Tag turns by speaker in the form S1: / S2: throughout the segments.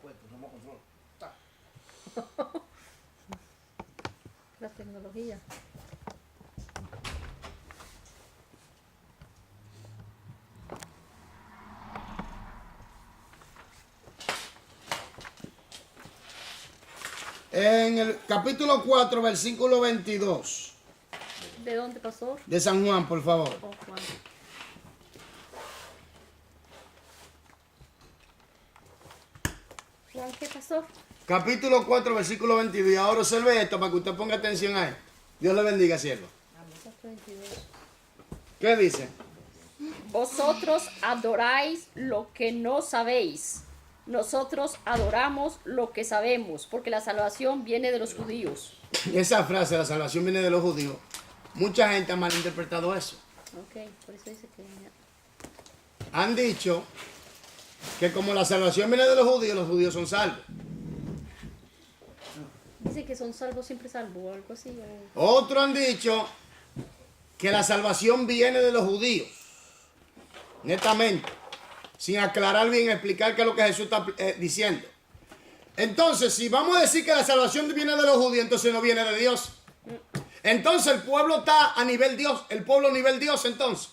S1: puesto, remote control. Ta.
S2: La tecnología.
S1: En el capítulo 4, versículo 22
S2: ¿De dónde, pastor?
S1: de San Juan, por favor.
S2: Oh, Juan. Juan, ¿qué, pastor?
S1: Capítulo 4, versículo 22. Y ahora observe esto para que usted ponga atención a él. Dios le bendiga, siervo.
S2: 22.
S1: ¿Qué dice?
S2: Vosotros adoráis lo que no sabéis. Nosotros adoramos lo que sabemos, porque la salvación viene de los judíos.
S1: Esa frase, la salvación viene de los judíos. Mucha gente ha malinterpretado eso.
S2: Ok, por eso dice que...
S1: Han dicho que como la salvación viene de los judíos son salvos.
S2: Dice que son salvos, siempre salvos, o algo así.
S1: Otros han dicho que la salvación viene de los judíos. Netamente. Sin aclarar bien, explicar qué es lo que Jesús está diciendo. Entonces, si vamos a decir que la salvación viene de los judíos, entonces no viene de Dios. Entonces el pueblo está a nivel Dios, el pueblo a nivel Dios, entonces.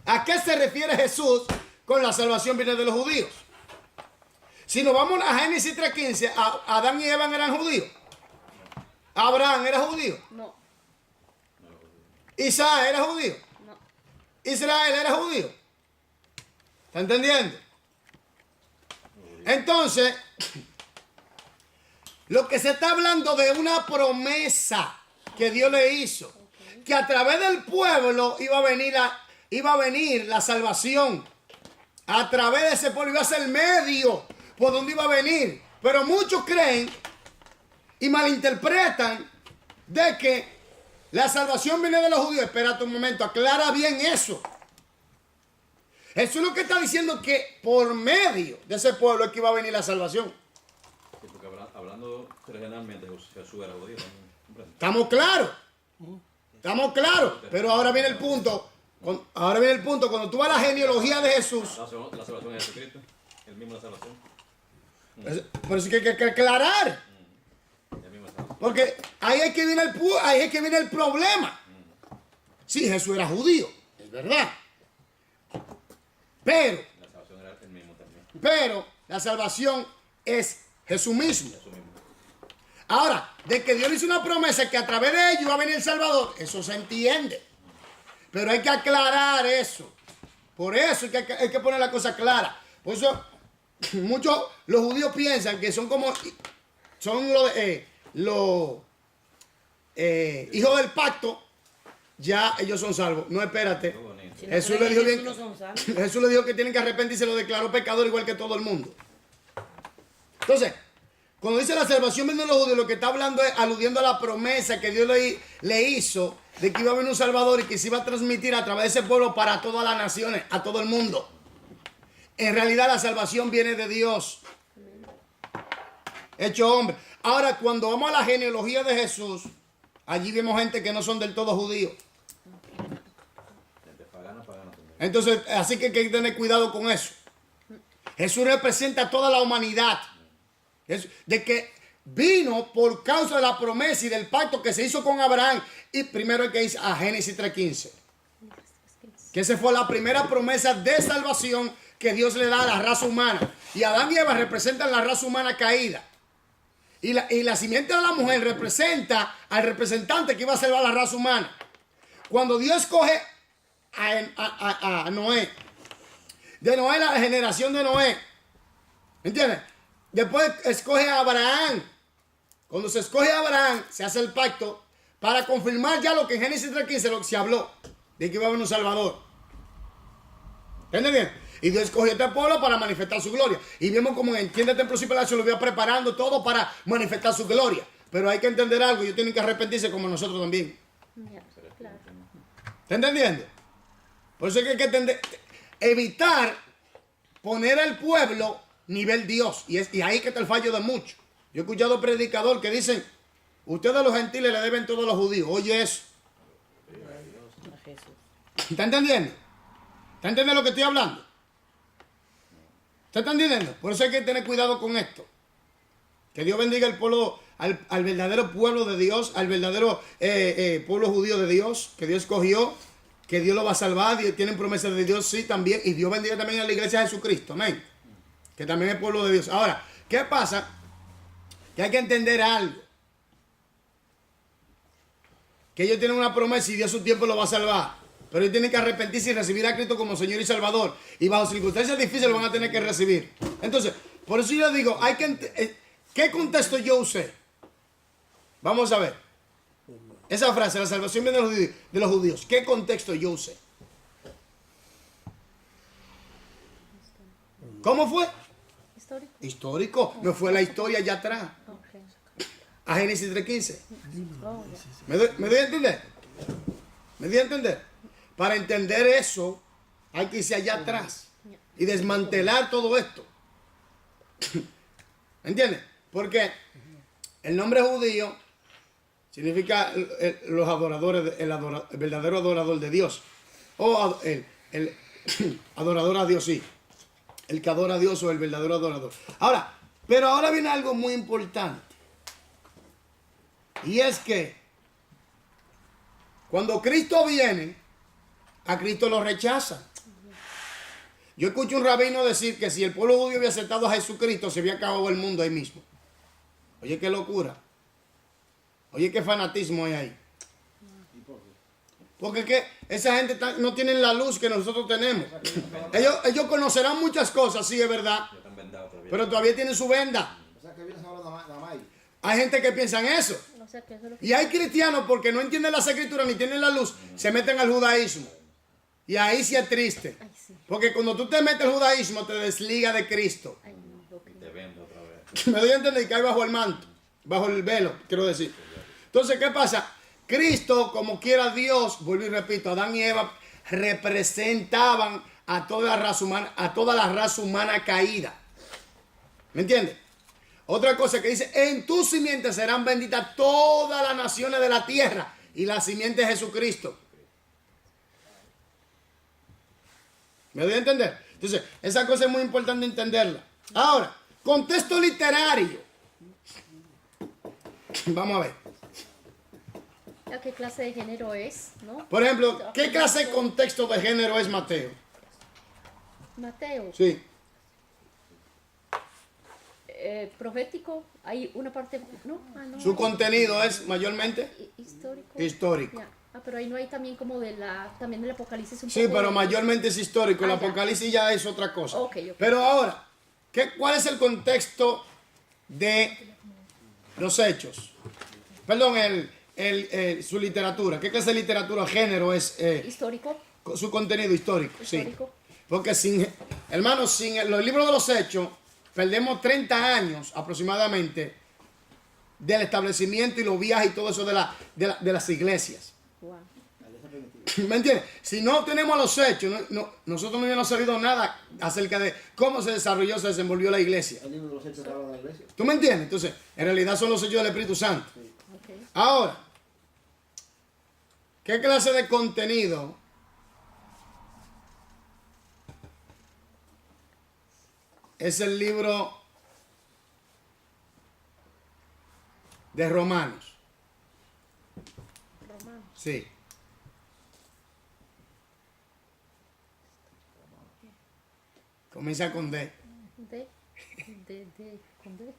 S1: ¿A qué se refiere Jesús con la salvación viene de los judíos? Si nos vamos a Génesis 3:15, Adán y Eva eran judíos. Abraham era judío.
S2: No,
S1: Isaac era judío.
S2: no.
S1: Israel era judío. ¿Está entendiendo? Entonces, lo que se está hablando de una promesa que Dios le hizo, que a través del pueblo iba a venir la salvación. A través de ese pueblo iba a ser el medio por donde iba a venir. Pero muchos creen y malinterpretan de que la salvación viene de los judíos. Espérate un momento, aclara bien eso. Eso es lo que está diciendo, que por medio de ese pueblo es que iba a venir la salvación.
S3: Sí, porque hablando regionalmente, Jesús era judío.
S1: ¿Estamos claros? Estamos claros. Pero ahora viene el punto. Cuando tú vas a la genealogía de Jesús.
S3: La salvación es Jesucristo. El mismo la salvación.
S1: Pero sí que hay que aclarar.
S3: El mismo la salvación.
S1: Porque ahí es que viene el problema. Sí, Jesús era judío. Es verdad. Pero
S3: La salvación era el mismo también.
S1: Pero la salvación es Jesús mismo.
S3: Eso mismo.
S1: Ahora, de que Dios le hizo una promesa que a través de ellos va a venir el Salvador, eso se entiende. Pero hay que aclarar eso. Por eso hay que poner la cosa clara. Por eso los judíos piensan que son como los hijos del pacto. Ya ellos son salvos. No, espérate.
S3: Muy bonito.
S4: Si no
S1: Jesús
S4: creen
S1: le dijo
S4: en
S1: bien.
S4: Jesús, no son salvos.
S1: Jesús le dijo que tienen que arrepentirse, lo declaró pecador igual que todo el mundo. Entonces, cuando dice la salvación viene de los judíos, lo que está hablando es aludiendo a la promesa que Dios le hizo de que iba a venir un Salvador y que se iba a transmitir a través de ese pueblo para todas las naciones, a todo el mundo. En realidad la salvación viene de Dios, hecho hombre. Ahora, cuando vamos a la genealogía de Jesús, allí vemos gente que no son del todo judíos.
S3: Gente pagana también.
S1: Entonces, así que hay que tener cuidado con eso. Jesús representa a toda la humanidad. De que vino por causa de la promesa y del pacto que se hizo con Abraham. Y primero hay que ir a Génesis 3:15. Que esa fue la primera promesa de salvación que Dios le da a la raza humana. Y Adán y Eva representan la raza humana caída. Y la simiente de la mujer representa al representante que iba a salvar a la raza humana. Cuando Dios escoge a Noé, de Noé, la generación de Noé, ¿entiendes? Después escoge a Abraham. Cuando se escoge a Abraham, se hace el pacto para confirmar ya lo que en Génesis 3:15 lo que se habló, de que iba a haber un Salvador. ¿Entiendes bien? Y Dios escogió a este pueblo para manifestar su gloria. Y vemos como en Tienda Templo y Palacio lo iba preparando todo para manifestar su gloria. Pero hay que entender algo, ellos tienen que arrepentirse como nosotros también.
S2: Ya, claro.
S1: ¿Está entendiendo? Por eso es que hay que evitar poner al pueblo nivel Dios. Y ahí que está el fallo de muchos. Yo he escuchado predicador que dicen, ustedes a los gentiles le deben todo a los judíos. Oye eso.
S4: A Jesús.
S1: ¿Está entendiendo? ¿Está entendiendo lo que estoy hablando? ¿Usted está entendiendo? Por eso hay que tener cuidado con esto. Que Dios bendiga al pueblo, al verdadero pueblo de Dios, al verdadero pueblo judío de Dios, que Dios escogió, que Dios lo va a salvar. Tienen promesas de Dios, sí, también. Y Dios bendiga también a la iglesia de Jesucristo, amén. Que también es pueblo de Dios. Ahora, ¿qué pasa? Que hay que entender algo. Que ellos tienen una promesa y Dios a su tiempo lo va a salvar. Pero ellos tienen que arrepentirse y recibir a Cristo como Señor y Salvador. Y bajo circunstancias difíciles lo van a tener que recibir. Entonces, por eso yo digo, hay que... ¿Qué contexto yo usé? Vamos a ver. Esa frase, la salvación viene de los judíos. ¿Qué contexto yo usé? ¿Cómo fue?
S2: Histórico.
S1: Histórico. Me fue la historia allá atrás.
S2: Ok.
S1: A Génesis 3:15.
S2: Oh, ya.
S1: ¿Me doy a entender? ¿Me doy a entender? Para entender eso, hay que irse allá atrás y desmantelar todo esto. ¿Entiendes? Porque el nombre judío significa los adoradores, el verdadero adorador de Dios. O el adorador a Dios, sí. El que adora a Dios o el verdadero adorador. Pero ahora viene algo muy importante. Y es que cuando Cristo viene, a Cristo lo rechazan. Yo escucho un rabino decir que si el pueblo judío había aceptado a Jesucristo, se había acabado el mundo ahí mismo. Oye, qué locura. Oye, qué fanatismo hay ahí. Porque es que esa gente no tiene la luz que nosotros tenemos. Ellos conocerán muchas cosas, sí, es verdad.
S3: Ya están vendados todavía.
S1: Pero todavía tienen su venda.
S4: O sea, que viene ahora nada más.
S1: Hay gente que piensa en eso.
S2: O sea, que eso es lo que...
S1: Y hay cristianos porque no entienden las escrituras ni tienen la luz, se meten al judaísmo. Y ahí sí es triste.
S2: Ay, sí.
S1: Porque cuando tú te metes al judaísmo te desliga de Cristo.
S2: Ay, no, lo que...
S3: Te vendo otra vez.
S1: Me doy a entender que hay bajo el manto, bajo el velo, quiero decir. Entonces, ¿qué pasa? Cristo, como quiera Dios, vuelvo y repito, Adán y Eva representaban a toda la raza humana caída. ¿Me entiendes? Otra cosa que dice, en tu simiente serán benditas todas las naciones de la tierra. Y la simiente es Jesucristo. ¿Me doy a entender? Entonces, esa cosa es muy importante entenderla. Ahora, contexto literario. Vamos a ver.
S2: ¿A qué clase de género es, no?
S1: Por ejemplo, ¿qué clase de contexto de género es Mateo?
S2: Mateo.
S1: Sí.
S2: Profético, hay una parte, ¿no? Ah, no.
S1: Su contenido es mayormente
S2: Histórico.
S1: histórico.
S2: Ya. Ah, pero ahí no hay también como también del Apocalipsis un
S1: Sí,
S2: poco
S1: pero
S2: de-
S1: mayormente es histórico. El
S2: Ah, ya.
S1: Apocalipsis ya es otra cosa.
S2: Ok, ok.
S1: Pero ahora, ¿cuál es el contexto de los hechos? Perdón, su literatura. ¿Qué clase de literatura género es
S2: Histórico.
S1: su contenido histórico?
S2: Histórico.
S1: Sí. Porque sin los libros de los hechos, perdemos 30 años aproximadamente del establecimiento y los viajes y todo eso de las iglesias.
S2: Wow.
S1: ¿Me entiendes? Si no tenemos los hechos, nosotros no hubiéramos sabido nada acerca de cómo se desarrolló, se desenvolvió la iglesia.
S4: El libro de los hechos que habla de la iglesia.
S1: ¿Tú me entiendes? Entonces, en realidad son los hechos del Espíritu Santo.
S2: Ok.
S1: Ahora, ¿qué clase de contenido es el libro de Romanos?
S2: Romano.
S1: Sí. Comienza con D.
S2: ¿Con D?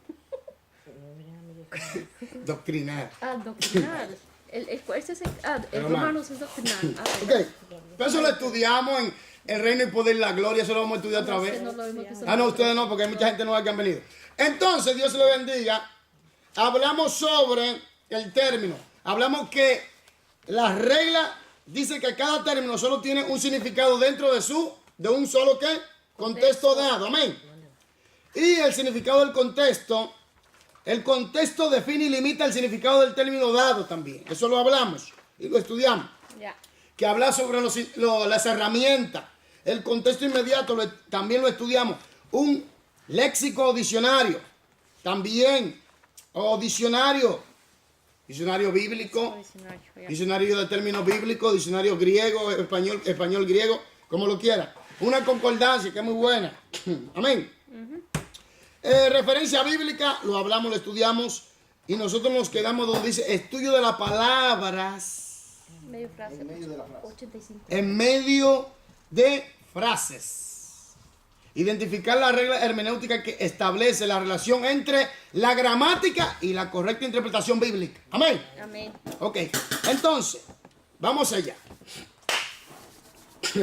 S1: Doctrinal.
S2: Ah, doctrinal. Ese es el
S1: Romano.
S2: Romanos es doctrinal. Ah,
S1: Ok. Pero eso lo estudiamos en El Reino y Poder y la Gloria. Eso lo vamos a estudiar otra vez.
S2: no lo hemos visto.
S1: Ah, no, ustedes no, porque hay mucha gente nueva que han venido. Entonces, Dios le bendiga. Hablamos sobre el término. Hablamos que la regla dice que cada término solo tiene un significado dentro de un solo ¿qué? Contexto dado. Amén. Y el significado del contexto, el contexto define y limita el significado del término dado también. Eso lo hablamos y lo estudiamos.
S2: Ya.
S1: Que habla sobre las herramientas. El contexto inmediato también lo estudiamos. Un léxico o diccionario. También. O diccionario. Diccionario bíblico.
S2: Diccionario, ya.
S1: Diccionario de términos bíblicos. Diccionario griego, español griego. Como lo quiera. Una concordancia que es muy buena. Amén. Referencia bíblica, lo hablamos, lo estudiamos y nosotros nos quedamos donde dice estudio de las palabras
S2: Medio frase.
S4: En medio de la frase.
S2: 85.
S1: en medio de frases. Identificar la regla hermenéutica que establece la relación entre la gramática y la correcta interpretación bíblica. Amén.
S2: Amén.
S1: Ok, entonces, vamos allá.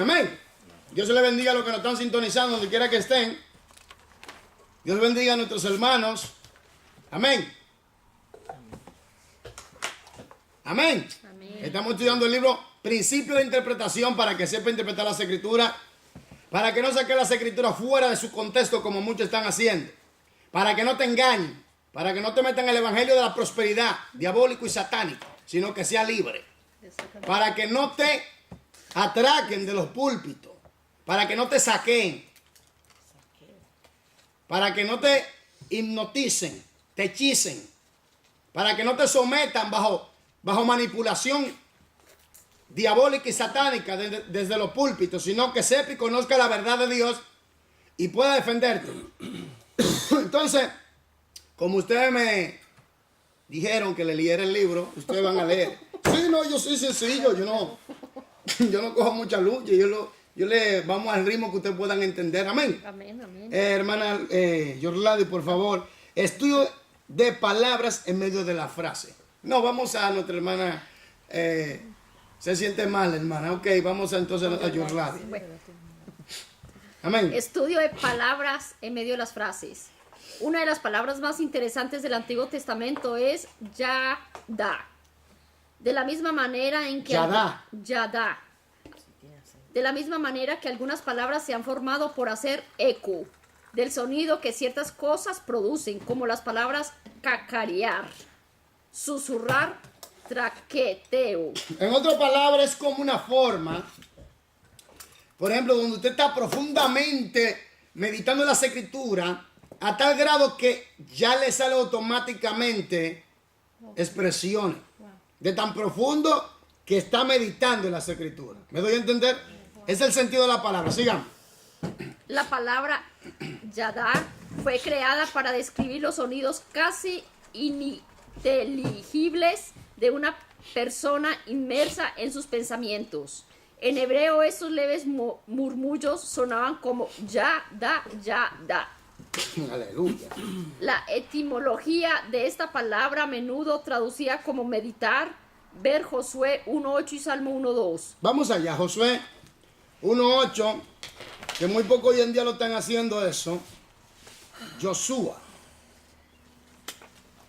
S1: Amén. Dios le bendiga a los que nos están sintonizando donde quiera que estén. Dios bendiga a nuestros hermanos. Amén. Amén.
S2: Amén.
S1: Estamos estudiando el libro Principio de Interpretación para que sepa interpretar las escrituras. Para que no saque las escrituras fuera de su contexto como muchos están haciendo. Para que no te engañen. Para que no te metan en el evangelio de la prosperidad, diabólico y satánico, sino que sea libre. Para que no te atraquen de los púlpitos. Para que no te saquen. Para que no te hipnoticen, te hechicen. Para que no te sometan bajo manipulación diabólica y satánica desde los púlpitos, sino que sepa y conozca la verdad de Dios y pueda defenderte. Entonces, como ustedes me dijeron que le leyera el libro, ustedes van a leer. Sí, no, yo soy sencillo, yo no cojo mucha lucha, yo le vamos al ritmo que ustedes puedan entender. Amén.
S2: Amén. Amén.
S1: Hermana Yorladi, por favor, estudio de palabras en medio de la frase. No, vamos a nuestra hermana. Se siente mal, hermana. Ok, vamos entonces a Yorladi.
S2: Bueno.
S1: Amén.
S2: Estudio de palabras en medio de las frases. Una de las palabras más interesantes del Antiguo Testamento es Yada. De la misma manera en que
S1: Yadá.
S2: Yadá. De la misma manera que algunas palabras se han formado por hacer eco del sonido que ciertas cosas producen, como las palabras cacarear, susurrar, traqueteo.
S1: En otras palabras, es como una forma, por ejemplo, donde usted está profundamente meditando en las escrituras, a tal grado que ya le sale automáticamente expresiones de tan profundo que está meditando en las escrituras. ¿Me doy a entender? Es el sentido de la palabra. Sigamos.
S2: La palabra Yadá fue creada para describir los sonidos casi ininteligibles de una persona inmersa en sus pensamientos. En hebreo, estos leves murmullos sonaban como Yada, Yada.
S1: Aleluya.
S2: La etimología de esta palabra a menudo traducida como meditar, ver Josué 1.8 y Salmo 1.2.
S1: Vamos allá, Josué 1.8, que muy poco hoy en día lo están haciendo eso. Josué.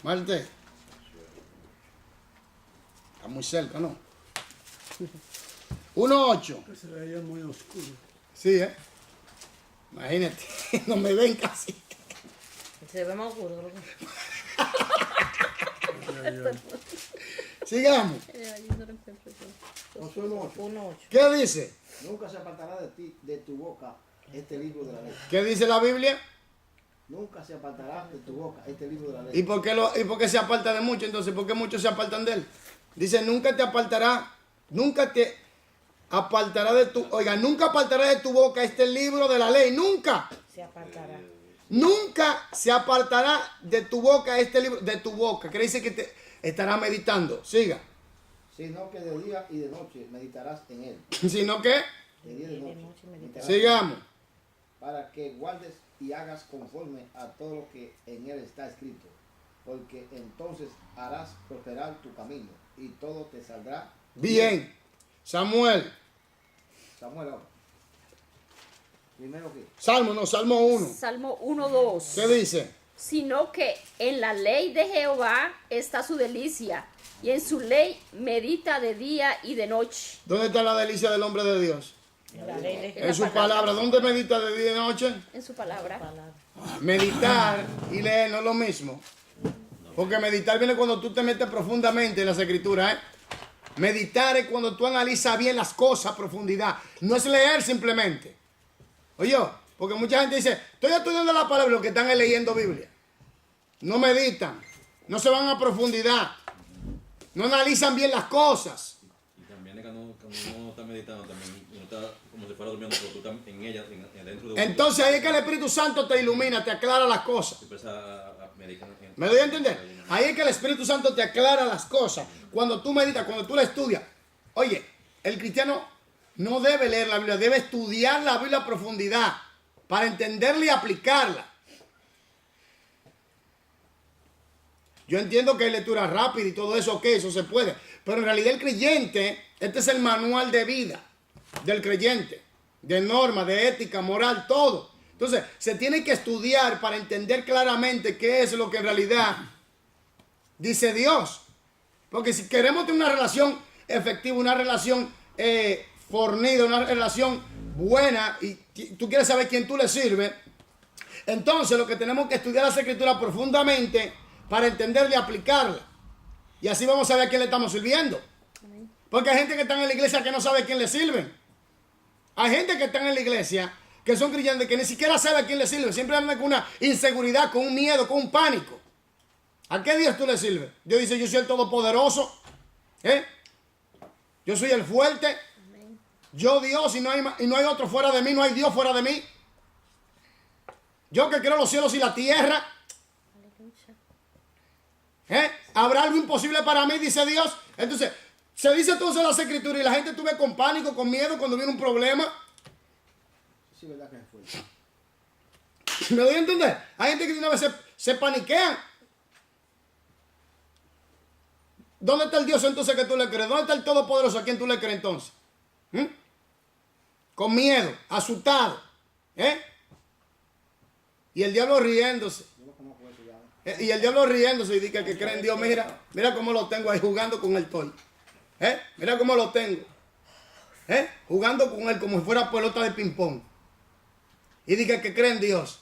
S1: Marte. Está muy cerca, ¿no? 1.8.
S5: Se veía muy oscuro.
S1: Sí, imagínate, no me ven casi.
S6: Se ve más oscuro.
S1: Sigamos.
S4: Josué 1:8.
S6: 1.8.
S1: ¿Qué dice?
S4: Nunca se apartará de ti, de tu boca, este libro de la ley.
S1: ¿Qué dice la Biblia?
S4: Nunca se apartará de tu boca este libro de la ley.
S1: ¿Y por qué se aparta de mucho? Entonces, ¿por qué muchos se apartan de él? Dice, nunca te apartará de tu, oiga, nunca apartará de tu boca este libro de la ley, nunca.
S6: Se apartará.
S1: Nunca se apartará de tu boca este libro, de tu boca. Quiere decir que te estará meditando. Siga.
S4: Sino que de día y de noche meditarás en él.
S1: Sino que,
S4: De día y de noche. Meditarás
S1: sigamos.
S4: para que guardes y hagas conforme a todo lo que en él está escrito. Porque entonces harás prosperar tu camino y todo te saldrá
S1: Bien. Samuel.
S4: Samuel, ahora. Primero que
S1: Salmo 1.
S2: Salmo 1.2.
S1: ¿Qué dice?
S2: Sino que en la ley de Jehová está su delicia, y en su ley medita de día y de noche.
S1: ¿Dónde está la delicia del hombre de Dios?
S6: La ley de
S1: En su palabra. ¿Dónde medita de día y de noche?
S2: En su palabra.
S1: Meditar y leer no es lo mismo. Porque meditar viene cuando tú te metes profundamente en las escrituras. Meditar es cuando tú analizas bien las cosas a profundidad. No es leer simplemente. Oye, porque mucha gente dice, estoy estudiando la palabra, lo que están es leyendo Biblia. No meditan. No se van a profundidad. No analizan bien las cosas.
S3: Y también cuando uno está meditando, también uno estás como si fuera durmiendo, pero tú estás en ella, dentro de
S1: Entonces ahí es que el Espíritu Santo te ilumina, te aclara las cosas.
S3: empiezas a meditar.
S1: ¿Me doy a entender? Ahí es que el Espíritu Santo te aclara las cosas. Cuando tú meditas, cuando tú la estudias. Oye, el cristiano no debe leer la Biblia, debe estudiar la Biblia a profundidad para entenderla y aplicarla. Yo entiendo que hay lectura rápida y todo eso, ok, eso se puede. Pero en realidad el creyente, este es el manual de vida del creyente, de norma, de ética, moral, todo. Entonces, se tiene que estudiar para entender claramente qué es lo que en realidad dice Dios. Porque si queremos tener una relación efectiva, una relación fornida, una relación buena, y tú quieres saber quién tú le sirves, entonces lo que tenemos que estudiar las Escrituras profundamente para entenderla y aplicarla. Y así vamos a ver a quién le estamos sirviendo. Porque hay gente que está en la iglesia que no sabe a quién le sirven. Hay gente que está en la iglesia que son creyentes que ni siquiera sabe a quién le sirve. Siempre andan con una inseguridad, con un miedo, con un pánico. ¿A qué Dios tú le sirves? Dios dice, yo soy el Todopoderoso. Yo soy el fuerte. Yo Dios y no hay otro fuera de mí. No hay Dios fuera de mí. Yo que creo los cielos y la tierra. ¿Habrá algo imposible para mí? Dice Dios. Entonces, se dice todo eso en las Escrituras y la gente tuve con pánico, con miedo cuando viene un problema.
S4: Sí, verdad que es fuerte.
S1: ¿Me doy a entender? Hay gente que de una vez se paniquean. ¿Dónde está el Dios entonces que tú le crees? ¿Dónde está el Todopoderoso a quien tú le crees entonces? Con miedo, asustado. Y el diablo riéndose.
S4: Yo no conozco eso ya.
S1: Y el diablo riéndose y dice que cree en Dios. Mira cómo lo tengo ahí jugando con el toy. Mira cómo lo tengo. Jugando con él como si fuera pelota de ping-pong. Y dice que cree en Dios.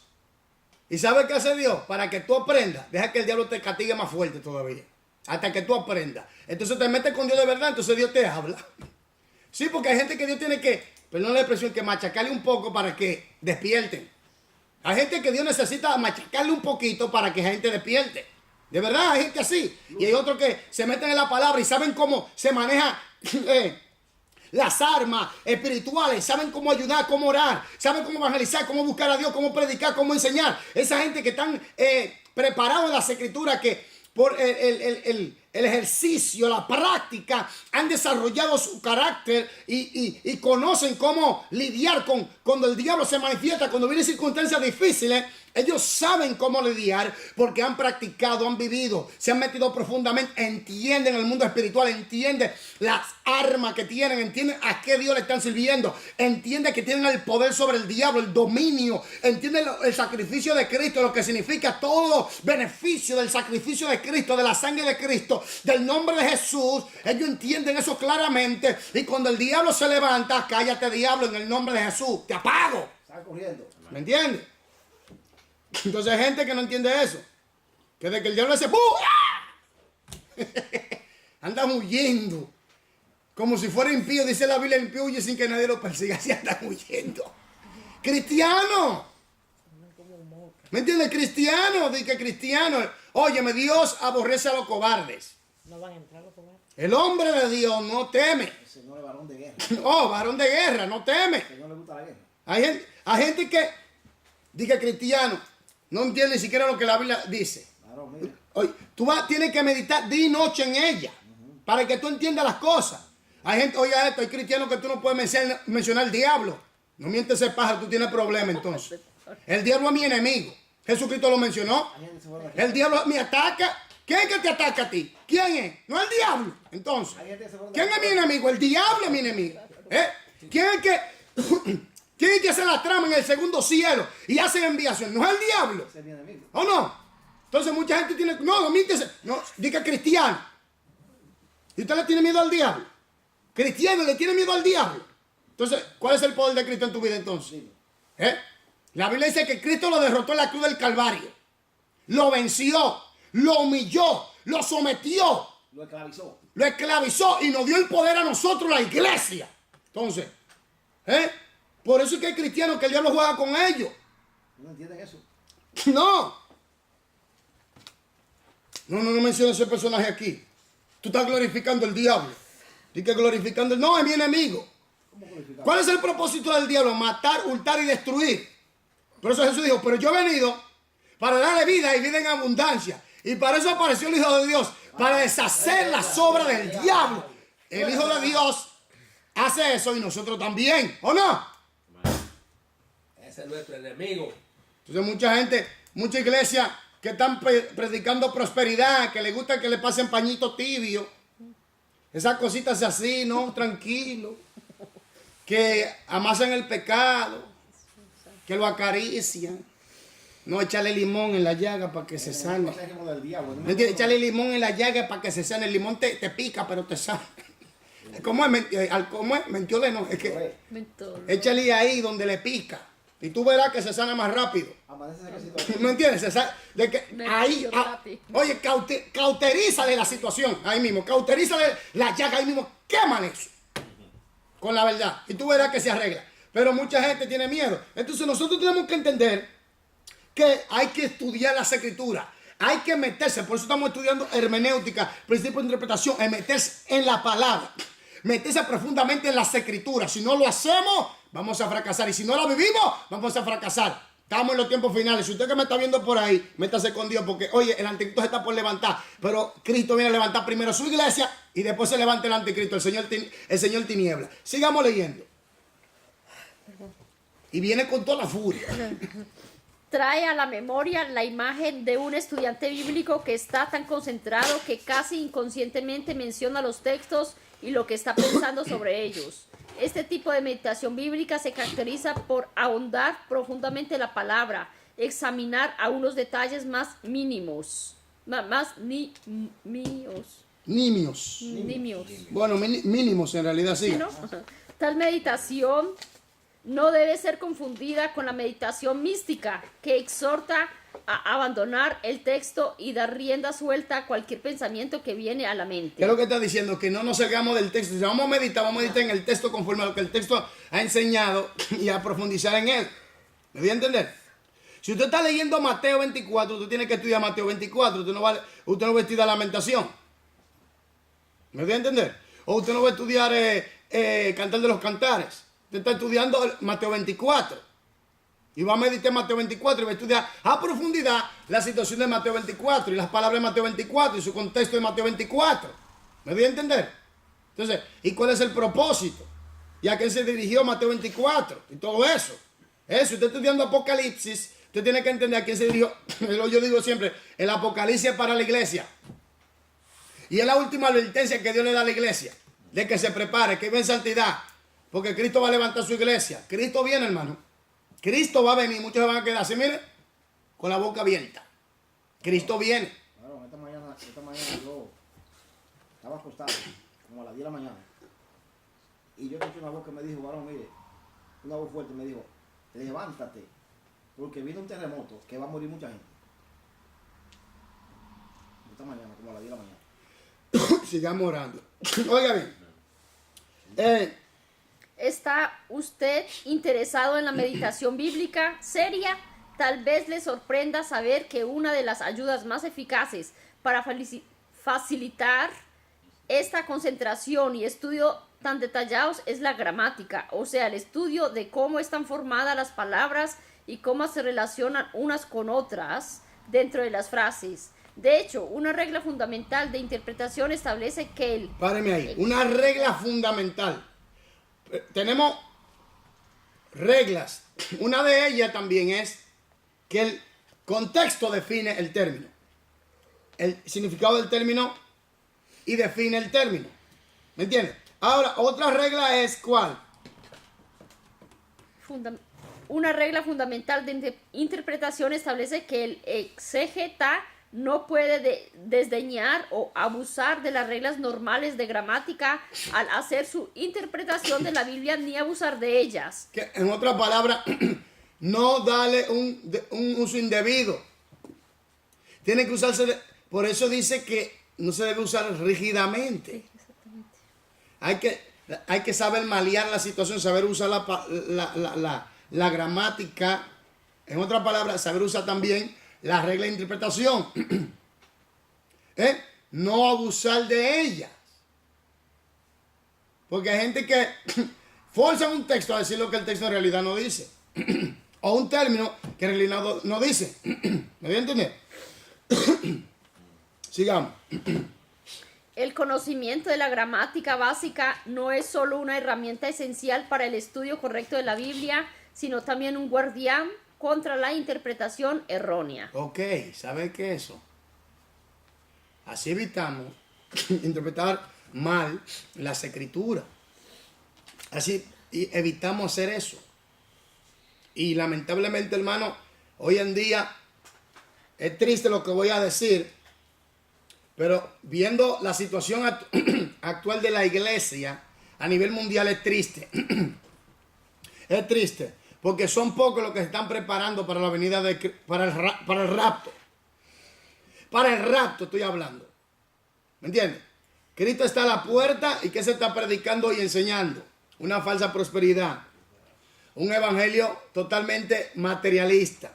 S1: ¿Y sabe qué hace Dios? Para que tú aprendas. Deja que el diablo te castigue más fuerte todavía. Hasta que tú aprendas. Entonces te metes con Dios de verdad. Entonces Dios te habla. Sí, porque hay gente que Dios tiene que, perdón la expresión, que machacarle un poco para que despierten. Hay gente que Dios necesita machacarle un poquito para que la gente despierte. De verdad, hay gente así. Y hay otros que se meten en la palabra y saben cómo se maneja las armas espirituales. Saben cómo ayudar, cómo orar. Saben cómo evangelizar, cómo buscar a Dios, cómo predicar, cómo enseñar. Esa gente que están preparados en las Escrituras, que por el ejercicio, la práctica, han desarrollado su carácter y conocen cómo lidiar con cuando el diablo se manifiesta, cuando vienen circunstancias difíciles. Ellos saben cómo lidiar porque han practicado, han vivido, se han metido profundamente, entienden el mundo espiritual, entienden las armas que tienen, entienden a qué Dios le están sirviendo, entienden que tienen el poder sobre el diablo, el dominio, entienden el sacrificio de Cristo, lo que significa todo beneficio del sacrificio de Cristo, de la sangre de Cristo, del nombre de Jesús. Ellos entienden eso claramente y cuando el diablo se levanta, cállate diablo en el nombre de Jesús, te apago.
S4: Sal corriendo.
S1: ¿Me entiendes? Entonces hay gente que no entiende eso. Que de que el diablo dice ¡pum! Andan huyendo. Como si fuera impío. Dice la Biblia, el impío huye sin que nadie lo persiga. Así andan huyendo. Cristiano. ¿Me entiendes? Cristiano. Dice cristiano. Óyeme, Dios aborrece a los cobardes.
S6: No van a entrar los cobardes.
S1: El hombre de Dios no teme.
S4: El Señor es varón de guerra.
S1: Oh, varón de guerra, no teme.
S4: El Señor le gusta la guerra.
S1: Hay gente que dice cristiano. No entiende ni siquiera lo que la Biblia dice.
S4: Varón, mira.
S1: Oye, tú tienes que meditar día y noche en ella. Para que tú entiendas las cosas. Hay gente, oye esto, hay cristianos que tú no puedes mencionar el diablo. No mientes ese pájaro, tú tienes problema entonces. El diablo es mi enemigo. Jesucristo lo mencionó.
S4: Hay gente que se vuelve aquí.
S1: El diablo me ataca. ¿Quién es que te ataca a ti? ¿Quién es? No el diablo. Entonces,
S4: Hay gente que se vuelve
S1: ¿quién es mi enemigo? El diablo es mi enemigo. ¿Quién es que ¿quién es que hace la trama en el segundo cielo y hace enviación? No es el diablo.
S4: Ese es mi enemigo.
S1: ¿O no? Entonces mucha gente tiene... No miéntese. No, diga cristiano. ¿Y usted le tiene miedo al diablo? Cristiano le tiene miedo al diablo. Entonces, ¿cuál es el poder de Cristo en tu vida entonces? La Biblia dice que Cristo lo derrotó en la cruz del Calvario. Lo venció, lo humilló, lo sometió,
S4: Lo esclavizó.
S1: lo esclavizó y nos dio el poder a nosotros, la iglesia. Entonces, por eso es que hay cristianos que el diablo juega con ellos.
S4: ¿No entienden eso?
S1: No menciones ese personaje aquí. Tú estás glorificando al diablo. Dices que glorificando. No, es mi enemigo.
S4: ¿Cómo glorificamos?
S1: ¿Cuál es el propósito del diablo? Matar, hurtar y destruir. Por eso Jesús dijo, pero yo he venido para darle vida y vida en abundancia. Y para eso apareció el Hijo de Dios, para deshacer las obras del diablo. El Hijo de Dios hace eso y nosotros también, ¿o no?
S5: Ese es nuestro enemigo.
S1: Entonces mucha gente, mucha iglesia que están predicando prosperidad, que le gusta que le pasen pañito tibio. Esas cositas así, ¿no? Tranquilo. Que amasan el pecado, que lo acarician. No, echarle limón en la llaga para que se sane.
S4: Consejos del diablo, ¿no?
S1: ¿Me entiendes? Echarle limón en la llaga para que se sane. El limón te pica, pero te sane. ¿Cómo es? ¿Cómo es? Mentiole, no. Es que
S2: Mentol.
S1: échale ahí donde le pica. Y tú verás que se sana más rápido.
S4: Amanece ese quesito.
S1: ¿Me entiendes? De que
S2: Me
S1: ahí,
S2: pidió rápido.
S1: oye, cauterízale la situación ahí mismo, cauterízale la llaga ahí mismo, quémale eso con la verdad y tú verás que se arregla. Pero mucha gente tiene miedo. Entonces nosotros tenemos que entender que hay que estudiar las escrituras, hay que meterse, por eso estamos estudiando hermenéutica, principio de interpretación, en meterse en la palabra, meterse profundamente en las escrituras. Si no lo hacemos, vamos a fracasar. Y si no lo vivimos, vamos a fracasar. Estamos en los tiempos finales. Si usted que me está viendo por ahí, métase con Dios, porque oye, el anticristo se está por levantar, pero Cristo viene a levantar primero su iglesia y después se levanta el anticristo, el señor tiniebla. Sigamos leyendo. Y viene con toda la furia.
S2: Trae a la memoria la imagen de un estudiante bíblico que está tan concentrado que casi inconscientemente menciona los textos y lo que está pensando sobre ellos. Este tipo de meditación bíblica se caracteriza por ahondar profundamente la palabra, examinar a unos detalles más mínimos,
S1: Nimios.
S2: nimios.
S1: Bueno, mínimos en realidad sí.
S2: ¿Sí, no? Tal meditación no debe ser confundida con la meditación mística, que exhorta a abandonar el texto y dar rienda suelta a cualquier pensamiento que viene a la mente.
S1: ¿Qué es lo que está diciendo? Que no nos salgamos del texto. Si vamos a meditar en el texto conforme a lo que el texto ha enseñado y a profundizar en él. ¿Me voy a entender? Si usted está leyendo Mateo 24, usted tiene que estudiar Mateo 24. Usted no va a estudiar Lamentación. ¿Me voy a entender? O usted no va a estudiar Cantar de los Cantares. Usted está estudiando Mateo 24. Y va a meditar Mateo 24 y va a estudiar a profundidad la situación de Mateo 24 y las palabras de Mateo 24 y su contexto de Mateo 24. ¿Me voy a entender? Entonces, ¿y cuál es el propósito? ¿Y a qué se dirigió Mateo 24? Y todo eso. Eso, usted estudiando Apocalipsis, usted tiene que entender a quién se dirigió. Yo digo siempre, el Apocalipsis es para la iglesia. Y es la última advertencia que Dios le da a la iglesia. De que se prepare, que vive en santidad. Porque Cristo va a levantar su iglesia. Cristo viene, hermano. Cristo va a venir. Muchos se van a quedar así, mire, con la boca abierta. Cristo viene.
S4: Claro, esta mañana yo estaba acostado, como a las 10 de la mañana. Y yo escuché una voz que me dijo, varón, mire, una voz fuerte me dijo, levántate, porque viene un terremoto que va a morir mucha gente. Esta mañana, como a las 10 de la mañana.
S1: Sigamos orando. Oiga bien.
S2: ¿Está usted interesado en la meditación bíblica seria? Tal vez le sorprenda saber que una de las ayudas más eficaces para facilitar esta concentración y estudio tan detallados es la gramática, o sea, el estudio de cómo están formadas las palabras y cómo se relacionan unas con otras dentro de las frases. De hecho, una regla fundamental de interpretación establece que el...
S1: Páreme ahí. Una regla fundamental. Tenemos reglas. Una de ellas también es que el contexto define el término. El significado del término y define el término. ¿Me entiendes? Ahora, otra regla es ¿cuál?
S2: Una regla fundamental de interpretación establece que el exégeta no puede desdeñar o abusar de las reglas normales de gramática al hacer su interpretación de la Biblia ni abusar de ellas.
S1: Que, en otras palabras, no darle un uso indebido. Tiene que usarse, por eso dice que no se debe usar rígidamente. Hay que saber malear la situación, saber usar la gramática. En otras palabras, saber usar también la regla de interpretación. No abusar de ellas. Porque hay gente que forzan un texto a decir lo que el texto en realidad no dice. O un término que en realidad no dice. ¿Me voy a entender? Sigamos.
S2: El conocimiento de la gramática básica no es solo una herramienta esencial para el estudio correcto de la Biblia, sino también un guardián contra la interpretación errónea.
S1: Ok, ¿sabe qué es eso? Así evitamos interpretar mal las escrituras. Así evitamos hacer eso. Y lamentablemente, hermano, hoy en día es triste lo que voy a decir, pero viendo la situación actual de la iglesia a nivel mundial es triste. Es triste, porque son pocos los que se están preparando para la venida para el rapto. Para el rapto estoy hablando. ¿Me entiendes? Cristo está a la puerta y ¿qué se está predicando y enseñando? Una falsa prosperidad. Un evangelio totalmente materialista.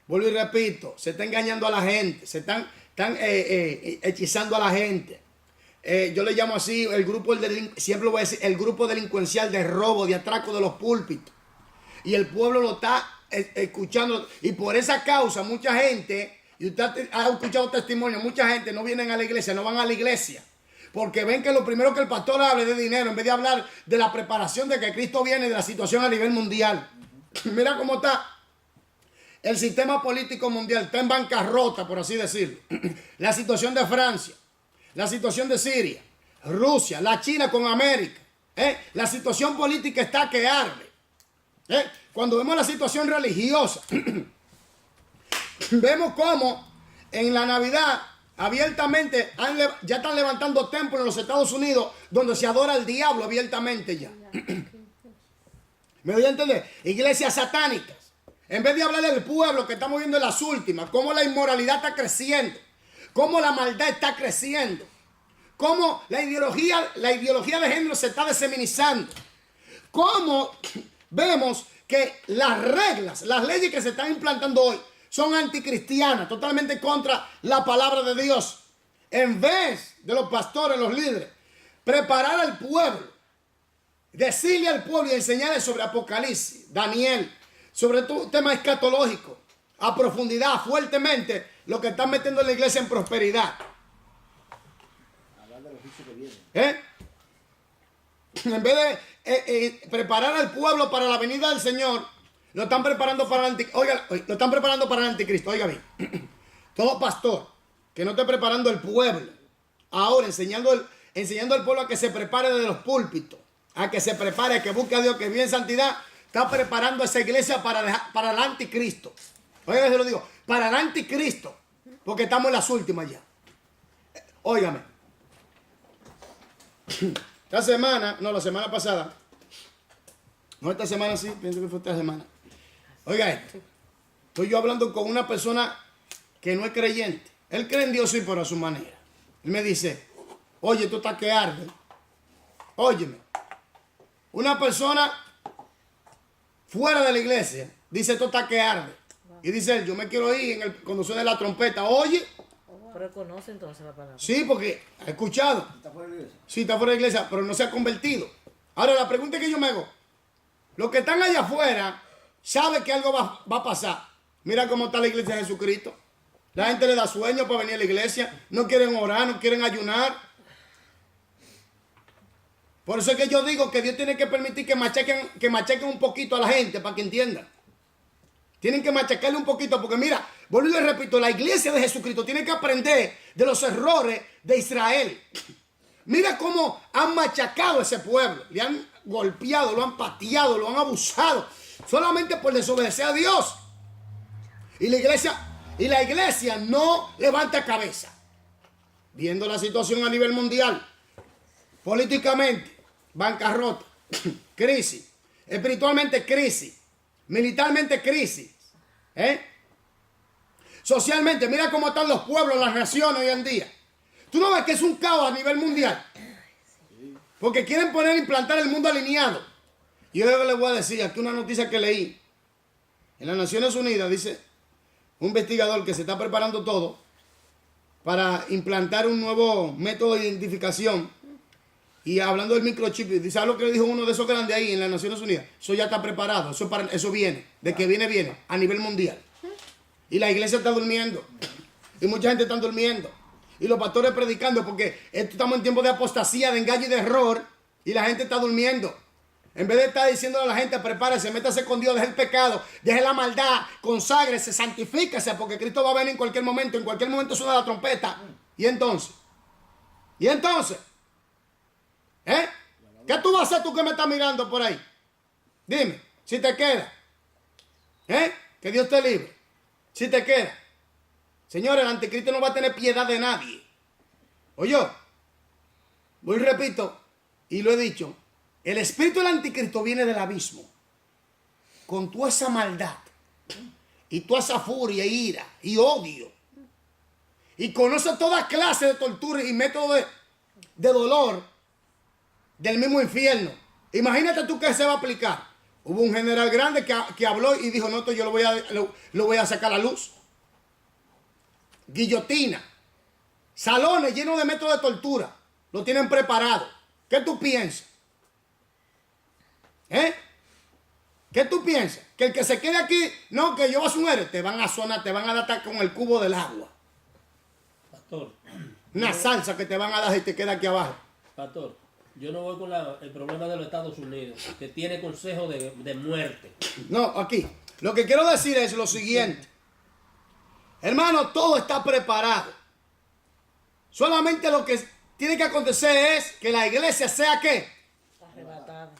S1: Vuelvo y repito, se está engañando a la gente, se están hechizando a la gente. Yo le llamo así el grupo, siempre lo voy a decir, el grupo delincuencial de robo, de atraco de los púlpitos. Y el pueblo lo está escuchando. Y por esa causa mucha gente, y usted ha escuchado testimonios, mucha gente no vienen a la iglesia, no van a la iglesia. Porque ven que lo primero que el pastor hable de dinero, en vez de hablar de la preparación de que Cristo viene, de la situación a nivel mundial. Mira cómo está. El sistema político mundial está en bancarrota, por así decirlo. La situación de Francia, la situación de Siria, Rusia, la China con América. La situación política está que arde. Cuando vemos la situación religiosa, vemos cómo en la Navidad abiertamente ya están levantando templos en los Estados Unidos donde se adora al diablo abiertamente ya. ¿Me voy a entender? Iglesias satánicas. En vez de hablarle al pueblo que estamos viendo en las últimas, cómo la inmoralidad está creciendo, cómo la maldad está creciendo, cómo la ideología de género se está diseminando, cómo vemos que las reglas, las leyes que se están implantando hoy son anticristianas, totalmente contra la palabra de Dios. En vez de los pastores, los líderes, preparar al pueblo, decirle al pueblo y enseñarle sobre Apocalipsis, Daniel, sobre todo tema escatológico, a profundidad, fuertemente, lo que están metiendo en la iglesia en prosperidad.
S4: Hablar de los juicios que vienen.
S1: En vez de preparar al pueblo para la venida del Señor, lo están preparando para el lo están preparando para el anticristo. Oiga bien, todo pastor que no esté preparando el pueblo, ahora enseñando al pueblo a que se prepare desde los púlpitos, a que se prepare, a que busque a Dios, que vive en santidad, está preparando a esa iglesia para el anticristo. Oiga, se lo digo, para el anticristo, porque estamos en las últimas ya. Óigame, la semana pasada, no esta semana sí, pienso que fue esta semana. Oiga esto, estoy yo hablando con una persona que no es creyente. Él cree en Dios sí, pero a su manera. Él me dice, oye, tú estás que arde. Óyeme, una persona fuera de la iglesia dice, tú estás que arde. Y dice él, yo me quiero ir cuando suene la trompeta. Oye.
S6: Pero conoce entonces la palabra.
S1: Sí, porque ha escuchado.
S4: ¿Está fuera de la iglesia?
S1: Sí, está fuera de la iglesia, pero no se ha convertido. Ahora, la pregunta que yo me hago, los que están allá afuera saben que algo va a pasar. Mira cómo está la iglesia de Jesucristo. La gente le da sueño para venir a la iglesia. No quieren orar, no quieren ayunar. Por eso es que yo digo que Dios tiene que permitir que machaquen un poquito a la gente para que entiendan. Tienen que machacarle un poquito porque mira, vuelvo y le repito, la iglesia de Jesucristo tiene que aprender de los errores de Israel. Mira cómo han machacado a ese pueblo. Le han golpeado, lo han pateado, lo han abusado. Solamente por desobedecer a Dios. Y la iglesia no levanta cabeza. Viendo la situación a nivel mundial. Políticamente, bancarrota, crisis. Espiritualmente, crisis. Militarmente, crisis. Socialmente, mira cómo están los pueblos, las naciones hoy en día. ¿Tú no ves que es un caos a nivel mundial? Porque quieren implantar el mundo alineado. Y yo les voy a decir, aquí una noticia que leí. En las Naciones Unidas dice un investigador que se está preparando todo para implantar un nuevo método de identificación Y hablando del microchip, dice algo que dijo uno de esos grandes ahí en las Naciones Unidas. Eso ya está preparado, eso viene. De que viene, a nivel mundial. Y la iglesia está durmiendo. Y mucha gente está durmiendo. Y los pastores predicando porque estamos en tiempo de apostasía, de engaño y de error. Y la gente está durmiendo. En vez de estar diciéndole a la gente, prepárese, métase con Dios, deje el pecado, deje la maldad, conságrense, santifíquese, porque Cristo va a venir en cualquier momento suena la trompeta. ¿Y entonces? ¿Eh? ¿Qué tú vas a hacer tú que me estás mirando por ahí? Dime, si te queda. ¿Eh? Que Dios te libre. Si te queda. Señores, el anticristo no va a tener piedad de nadie. Oye, voy y repito, y lo he dicho, el espíritu del anticristo viene del abismo. Con toda esa maldad, y toda esa furia, ira, y odio. Y conoce toda clase de tortura y métodos de dolor del mismo infierno. Imagínate tú que se va a aplicar. Hubo un general grande que habló y dijo, no, esto yo lo voy a sacar a la luz. Guillotina. Salones llenos de métodos de tortura. Lo tienen preparado. ¿Qué tú piensas? ¿Eh? ¿Qué tú piensas? Que el que se quede aquí, no, que yo voy a hacer un héroe. Te van a sonar, te van a dar con el cubo del agua.
S5: Pastor,
S1: Una salsa que te van a dar y te queda aquí abajo.
S5: pastor, yo no voy con el problema de los Estados Unidos, que tiene consejo de muerte.
S1: No, aquí. Lo que quiero decir es lo siguiente. Hermano, todo está preparado. Solamente lo que tiene que acontecer es que la iglesia sea ¿qué?
S6: Arrebatada.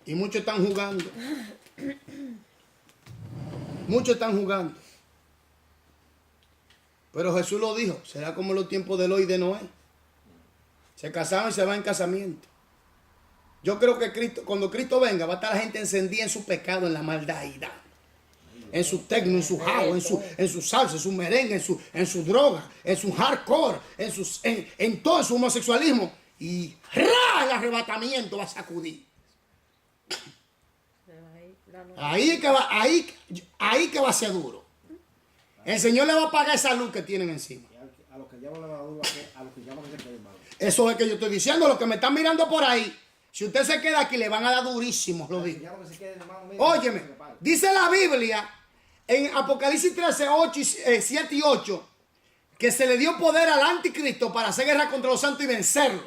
S1: Y muchos están jugando. Muchos están jugando. Pero Jesús lo dijo, será como los tiempos de Lot y de Noé. Se casaron y se van en casamiento. Yo creo que Cristo, cuando Cristo venga, va a estar la gente encendida en su pecado, en la maldad y da. En su tecno, en su house, en su salsa, en su merengue, en su droga, en su hardcore, en todo su homosexualismo. Y ¡ra! El arrebatamiento va a sacudir. Ahí que va a ser duro. El Señor le va a pagar esa luz que tienen encima.
S4: A los que llaman la duro, a los que llaman que se queden mal.
S1: Eso es que yo estoy diciendo. Los que me están mirando por ahí, si usted se queda aquí, le van a dar durísimo, lo digo. Óyeme, dice la Biblia en Apocalipsis 13, 7 y 8, que se le dio poder al anticristo para hacer guerra contra los santos y vencerlo.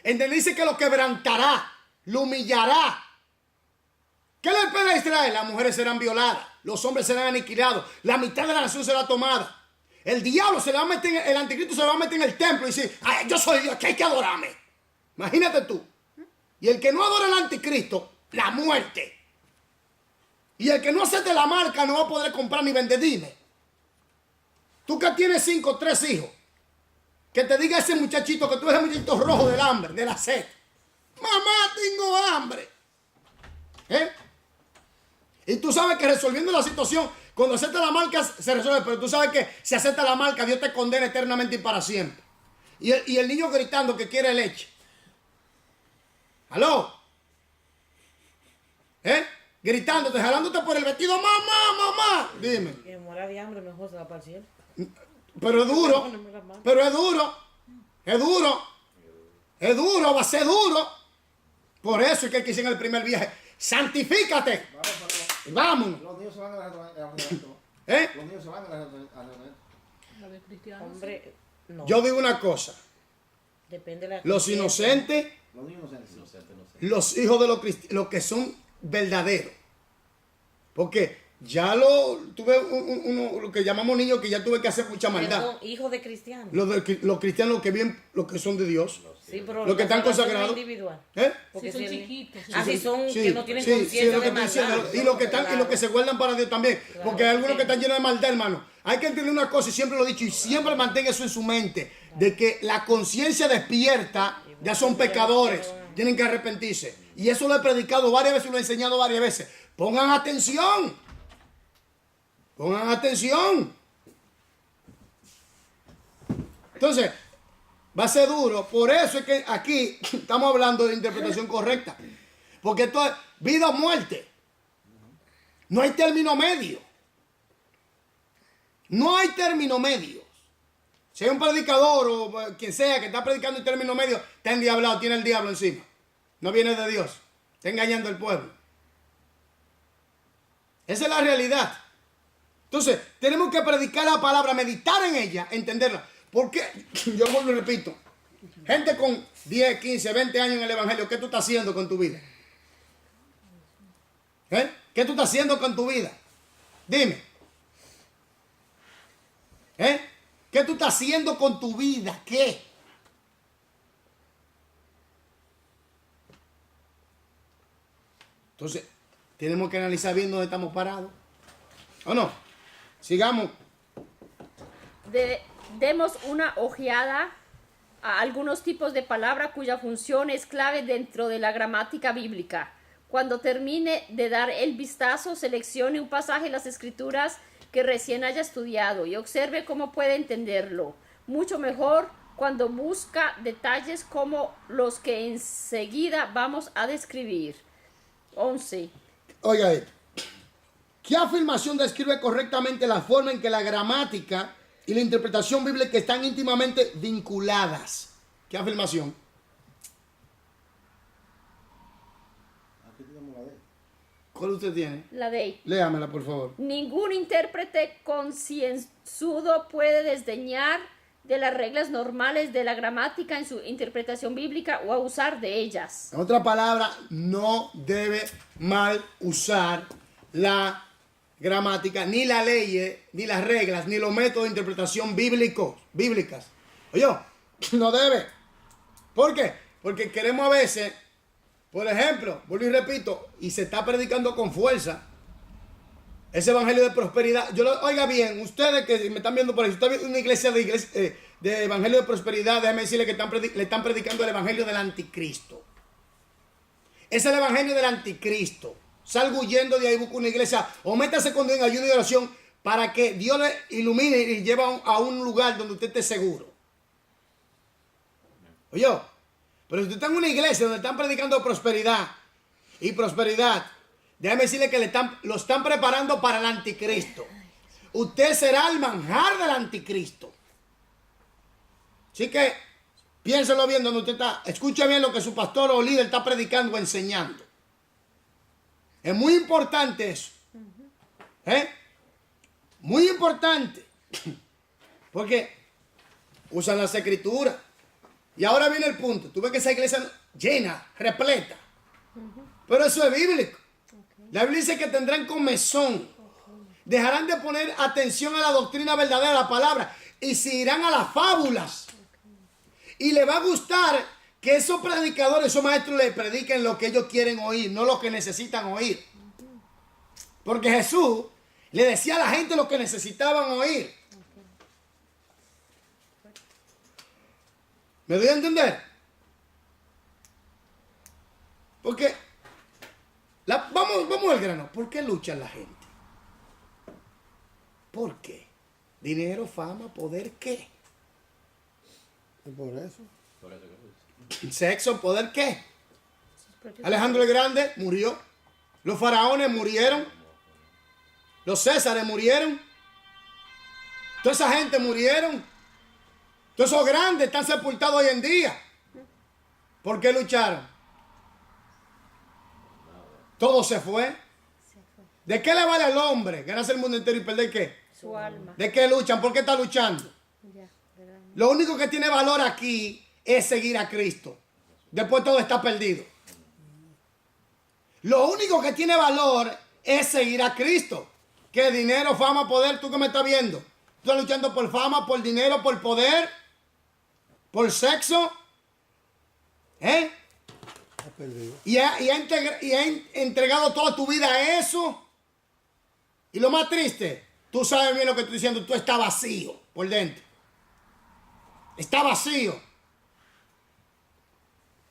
S1: En donde dice que lo quebrantará, lo humillará. ¿Qué le espera a Israel? Las mujeres serán violadas, los hombres serán aniquilados, la mitad de la nación será tomada. El diablo se le va a meter, el anticristo se le va a meter en el templo y dice, ay, yo soy Dios, que hay que adorarme. Imagínate tú. Y el que no adora al anticristo, la muerte. Y el que no acepte la marca no va a poder comprar ni vender. Dime, tú que tienes 3 hijos, que te diga ese muchachito que tú eres el muchachito rojo del hambre, de la sed. Mamá, tengo hambre. ¿Eh? Y tú sabes que resolviendo la situación, cuando acepta la marca se resuelve, pero tú sabes que si acepta la marca, Dios te condena eternamente y para siempre. Y el niño gritando que quiere leche. ¿Aló? ¿Eh? Gritándote, jalándote por el vestido, mamá. Dime.
S6: Que muera de hambre, mejor se va para el cielo.
S1: Pero es duro. Es duro, va a ser duro. Por eso es que dice en el primer viaje, santifícate. Vámonos.
S4: Los niños se van a arrebatamiento.
S1: ¿Eh?
S4: Los niños se van a arrebatamiento.
S6: Hombre, no.
S1: Yo digo una cosa.
S6: Depende de la
S1: Los inocentes,
S4: Los niños inocentes.
S1: los hijos de los que son verdaderos. Porque ya tuve lo que llamamos niños que ya tuve que hacer mucha maldad.
S6: Son hijos de cristianos.
S1: Los cristianos, los que viven, los que son de Dios.
S6: Sí, pero
S1: los que están consagrados.
S6: Individual.
S1: ¿Eh?
S6: Porque
S7: Sí, son
S6: si
S7: chiquitos.
S6: así son
S1: Sí,
S6: que no tienen
S1: sí,
S6: conciencia
S1: lo que
S6: de
S1: estoy
S6: maldad.
S1: diciendo. Y los que están, y los que se guardan para Dios también.
S6: Claro,
S1: Porque hay algunos
S6: sí.
S1: que están llenos de maldad, hermano. Hay que entender una cosa, y siempre lo he dicho, y siempre mantenga eso en su mente, de que la conciencia despierta, ya son pecadores, tienen que arrepentirse. Y eso lo he predicado varias veces y lo he enseñado varias veces. Pongan atención. Pongan atención. Entonces, va a ser duro. Por eso es que aquí estamos hablando de interpretación correcta. Porque esto es vida o muerte. No hay término medio. No hay término medio. Si hay un predicador o quien sea que está predicando en términos medios, está endiablado, tiene el diablo encima. No viene de Dios. Está engañando al pueblo. Esa es la realidad. Entonces, tenemos que predicar la palabra, meditar en ella, entenderla. Porque, yo vuelvo y repito, gente con 10, 15, 20 años en el evangelio, ¿qué tú estás haciendo con tu vida? ¿Eh? ¿Qué tú estás haciendo con tu vida? Dime. ¿Eh? ¿Qué tú estás haciendo con tu vida? ¿Qué? Entonces, tenemos que analizar bien dónde estamos parados. ¿O no? Sigamos.
S2: Demos una ojeada a algunos tipos de palabra cuya función es clave dentro de la gramática bíblica. Cuando termine de dar el vistazo, seleccione un pasaje de las Escrituras que recién haya estudiado y observe cómo puede entenderlo. Mucho mejor cuando busca detalles como los que enseguida vamos a describir. 11.
S1: Oiga esto. ¿Qué afirmación describe correctamente la forma en que la gramática y la interpretación bíblica están íntimamente vinculadas? ¿Qué afirmación?
S4: Aquí tenemos la D.
S1: ¿Cuál usted tiene?
S2: La de
S1: Léamela, por favor.
S2: ningún intérprete concienzudo puede desdeñar de las reglas normales de la gramática en su interpretación bíblica o abusar de ellas.
S1: En otra palabra, no debe mal usar la gramática, ni la ley, ni las reglas, ni los métodos de interpretación bíblicas. Oye, no debe. ¿Por qué? Porque queremos a veces, por ejemplo, vuelvo y repito, y se está predicando con fuerza ese evangelio de prosperidad. Oiga bien, ustedes que me están viendo por ahí, si usted ve una iglesia de evangelio de prosperidad, déjeme decirle que le están predicando el evangelio del anticristo. Es el evangelio del anticristo. Salga huyendo de ahí, busca una iglesia o métase con Dios en ayuno y oración para que Dios le ilumine y lleve a un lugar donde usted esté seguro. Oye, pero si usted está en una iglesia donde están predicando prosperidad, déjame decirle que lo están preparando para el anticristo. Usted será el manjar del anticristo. Así que piénselo bien donde usted está. Escuche bien lo que su pastor o líder está predicando o enseñando. Es muy importante eso. ¿Eh? Muy importante. Porque usan las escrituras. Y ahora viene el punto. Tú ves que esa iglesia llena, repleta. Pero eso es bíblico. La Biblia dice que tendrán comezón. Dejarán de poner atención a la doctrina verdadera de la palabra. Y se irán a las fábulas. Y le va a gustar que esos predicadores, esos maestros le prediquen lo que ellos quieren oír, no lo que necesitan oír. Porque Jesús le decía a la gente lo que necesitaban oír. ¿Me doy a entender? Porque, vamos al grano. ¿Por qué lucha la gente? ¿Por qué? Dinero, fama, poder, ¿qué?
S7: Por eso.
S3: Por eso que lo dice.
S1: Sexo, poder, ¿qué? Alejandro el Grande murió. Los faraones murieron. Los Césares murieron. Toda esa gente murieron. Todos esos grandes están sepultados hoy en día. ¿Por qué lucharon? Todo se fue. ¿De qué le vale al hombre ganarse el mundo entero y perder qué?
S2: Su alma.
S1: ¿De qué luchan? ¿Por qué está luchando?
S2: Ya, ¿verdad?
S1: Lo único que tiene valor aquí es seguir a Cristo. Después todo está perdido. Lo único que tiene valor es seguir a Cristo. ¿Qué? Dinero, fama, poder. ¿Tú que me estás viendo? ¿Tú estás luchando por fama, por dinero, por poder? ¿Por sexo? ¿Eh?
S7: Ha perdido.
S1: Y ha entregado toda tu vida a eso. Y lo más triste, tú sabes bien lo que estoy diciendo, tú estás vacío por dentro. Está vacío.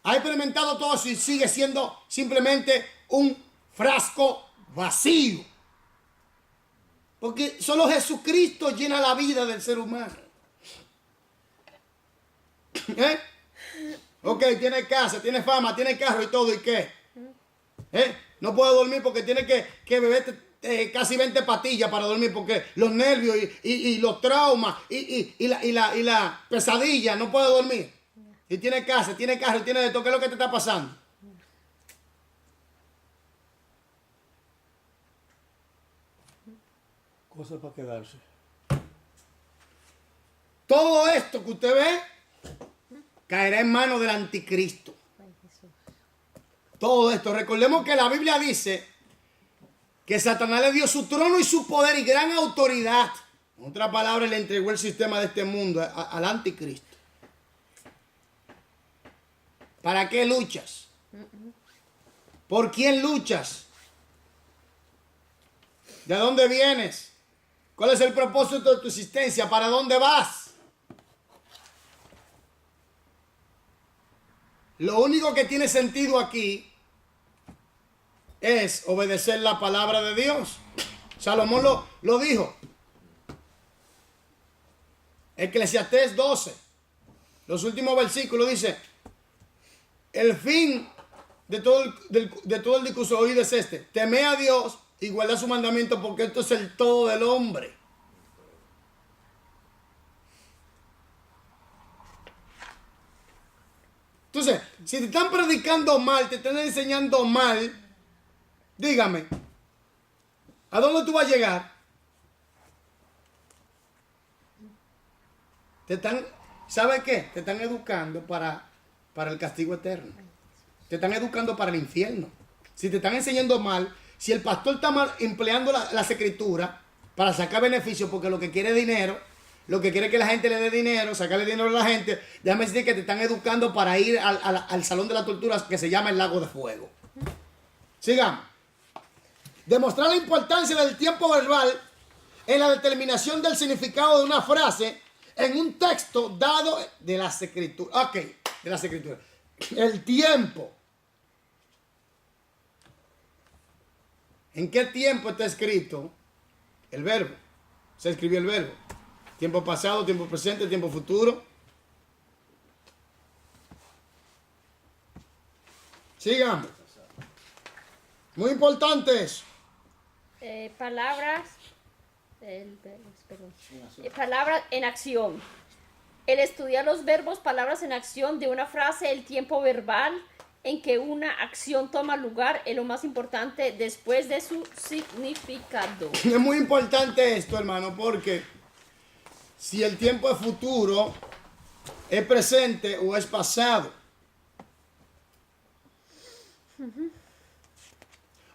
S1: Ha experimentado todo eso y sigue siendo simplemente un frasco vacío. Porque solo Jesucristo llena la vida del ser humano. ¿Eh? Ok, tiene casa, tiene fama, tiene carro y todo, ¿y qué? ¿Eh? No puede dormir porque tiene que beber casi 20 pastillas para dormir porque los nervios y los traumas y la pesadilla, no puede dormir. Y tiene casa, tiene carro, tiene de todo. ¿Qué es lo que te está pasando?
S7: Cosas para quedarse.
S1: Todo esto que usted ve caerá en manos del anticristo. Todo esto. Recordemos que la Biblia dice que Satanás le dio su trono y su poder y gran autoridad. En otras palabras, le entregó el sistema de este mundo al anticristo. ¿Para qué luchas? ¿Por quién luchas? ¿De dónde vienes? ¿Cuál es el propósito de tu existencia? ¿Para dónde vas? Lo único que tiene sentido aquí es obedecer la palabra de Dios. Salomón lo dijo. Eclesiastés 12, los últimos versículos dice, el fin de todo el discurso oído es este: teme a Dios y guarda su mandamiento, porque esto es el todo del hombre. Entonces, si te están predicando mal, te están enseñando mal, dígame, ¿a dónde tú vas a llegar? ¿Sabe qué? Te están educando para el castigo eterno. Te están educando para el infierno. Si te están enseñando mal, si el pastor está mal empleando las escrituras para sacar beneficio, porque lo que quiere es dinero, lo que quiere es que la gente le dé dinero, sacarle dinero a la gente, déjame decir que te están educando para ir al salón de la tortura que se llama el lago de fuego. Sigamos. Demostrar la importancia del tiempo verbal en la determinación del significado de una frase en un texto dado de las escrituras. Ok, de las escrituras. El tiempo. ¿En qué tiempo está escrito el verbo? Se escribió el verbo. Tiempo pasado, tiempo presente, tiempo futuro. Sigamos. Muy importante eso.
S2: Palabras en acción. El estudiar los verbos, palabras en acción de una frase, el tiempo verbal en que una acción toma lugar es lo más importante después de su significado.
S1: Es muy importante esto, hermano, porque si el tiempo es futuro, es presente o es pasado.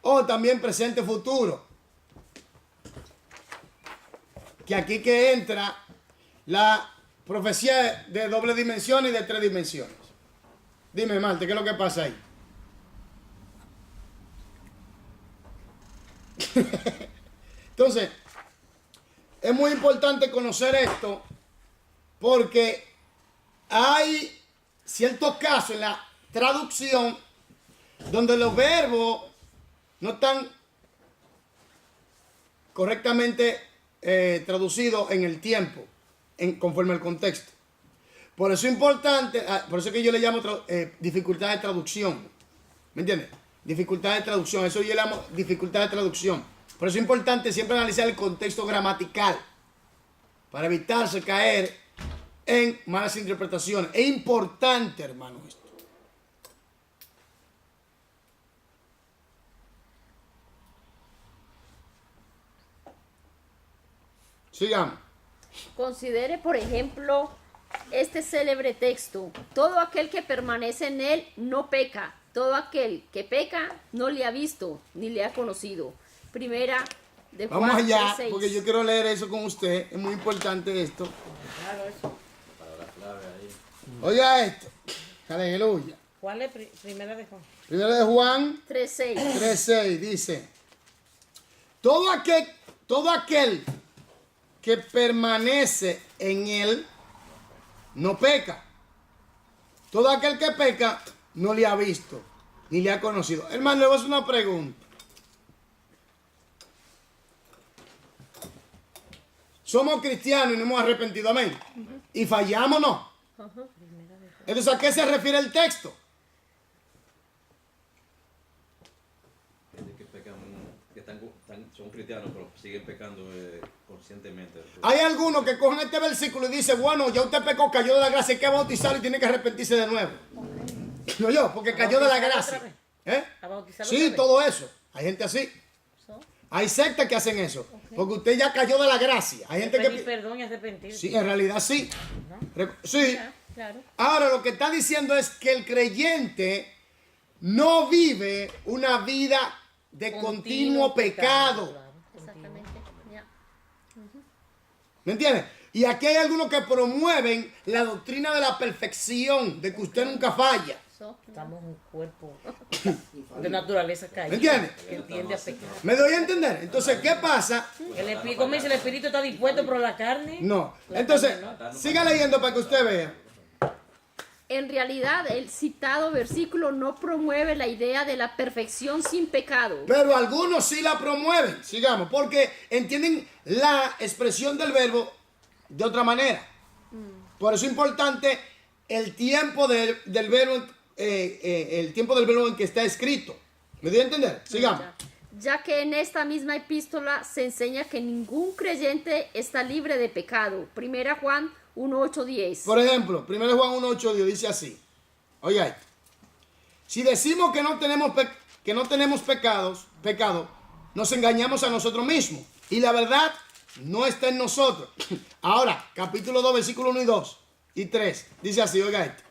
S1: O también presente futuro. Que aquí que entra la profecía de doble dimensión y de 3 dimensiones. Dime, Marte, ¿qué es lo que pasa ahí? Entonces, es muy importante conocer esto porque hay ciertos casos en la traducción donde los verbos no están correctamente traducidos en el tiempo, conforme al contexto. Por eso es importante, por eso es que yo le llamo dificultad de traducción. ¿Me entiendes? Dificultad de traducción, eso yo le llamo dificultad de traducción. Por eso es importante siempre analizar el contexto gramatical para evitarse caer en malas interpretaciones. Es importante, hermano, esto. Sigamos.
S2: Considere, por ejemplo, este célebre texto: todo aquel que permanece en él no peca, todo aquel que peca no le ha visto ni le ha conocido. Primera de Juan.
S1: Vamos allá,
S2: 3:6.
S1: porque yo quiero leer eso con usted. Es muy importante esto.
S6: Claro, eso.
S3: Palabra clave ahí.
S1: Oiga esto. Aleluya.
S6: ¿Cuál es primera de Juan?
S1: Primero de Juan
S2: 3:6.
S1: 3:6 dice: todo aquel que permanece en él no peca. Todo aquel que peca no le ha visto ni le ha conocido. Hermano, le voy a hacer una pregunta. Somos cristianos y no hemos arrepentido, amén. Y fallamos, ¿no? Entonces, ¿a qué se refiere el texto?
S3: Gente que pecan, que están son cristianos, pero siguen pecando conscientemente.
S1: Hay algunos que cogen este versículo y dicen, bueno, ya usted pecó, cayó de la gracia, hay que bautizarlo y tiene que arrepentirse de nuevo. No yo, porque cayó de la
S6: bautizarlo
S1: gracia.
S6: otra
S1: ¿Eh?
S6: ¿A bautizarlo
S1: Sí,
S6: otra vez?
S1: todo eso. Hay gente así.
S6: So,
S1: Hay sectas que hacen eso. Porque usted ya cayó de la gracia. Hay gente
S6: pedir
S1: que...
S6: perdón y arrepentirse.
S1: Sí, en realidad sí. Sí.
S6: Ya, claro.
S1: Ahora lo que está diciendo es que el creyente no vive una vida de continuo pecado.
S6: Claro.
S2: Exactamente. Ya.
S1: ¿Me entiendes? Y aquí hay algunos que promueven la doctrina de la perfección, de que usted nunca falla.
S2: So,
S6: Estamos en un cuerpo de naturaleza caída.
S1: ¿Me entiendes?
S6: Que tiende a pecar.
S1: ¿Me doy a entender? Entonces, ¿qué pasa?
S6: ¿Cómo dice? ¿El espíritu está dispuesto por la carne?
S1: No. Entonces, siga leyendo para que usted vea.
S2: en realidad, el citado versículo no promueve la idea de la perfección sin pecado.
S1: Pero algunos sí la promueven. Sigamos, porque entienden la expresión del verbo de otra manera. Por eso es importante el tiempo del verbo, el tiempo del verbo en que está escrito. ¿Me dio a entender? Sigamos.
S2: Ya que en esta misma epístola se enseña que ningún creyente está libre de pecado. Primera Juan 1:8-10.
S1: Por ejemplo, 1 Juan 1:8 dice así. Oiga esto. Si decimos que no tenemos pecado, nos engañamos a nosotros mismos. Y la verdad no está en nosotros. Ahora, capítulo 2, versículo 1 y 2 y 3. Dice así, oiga esto.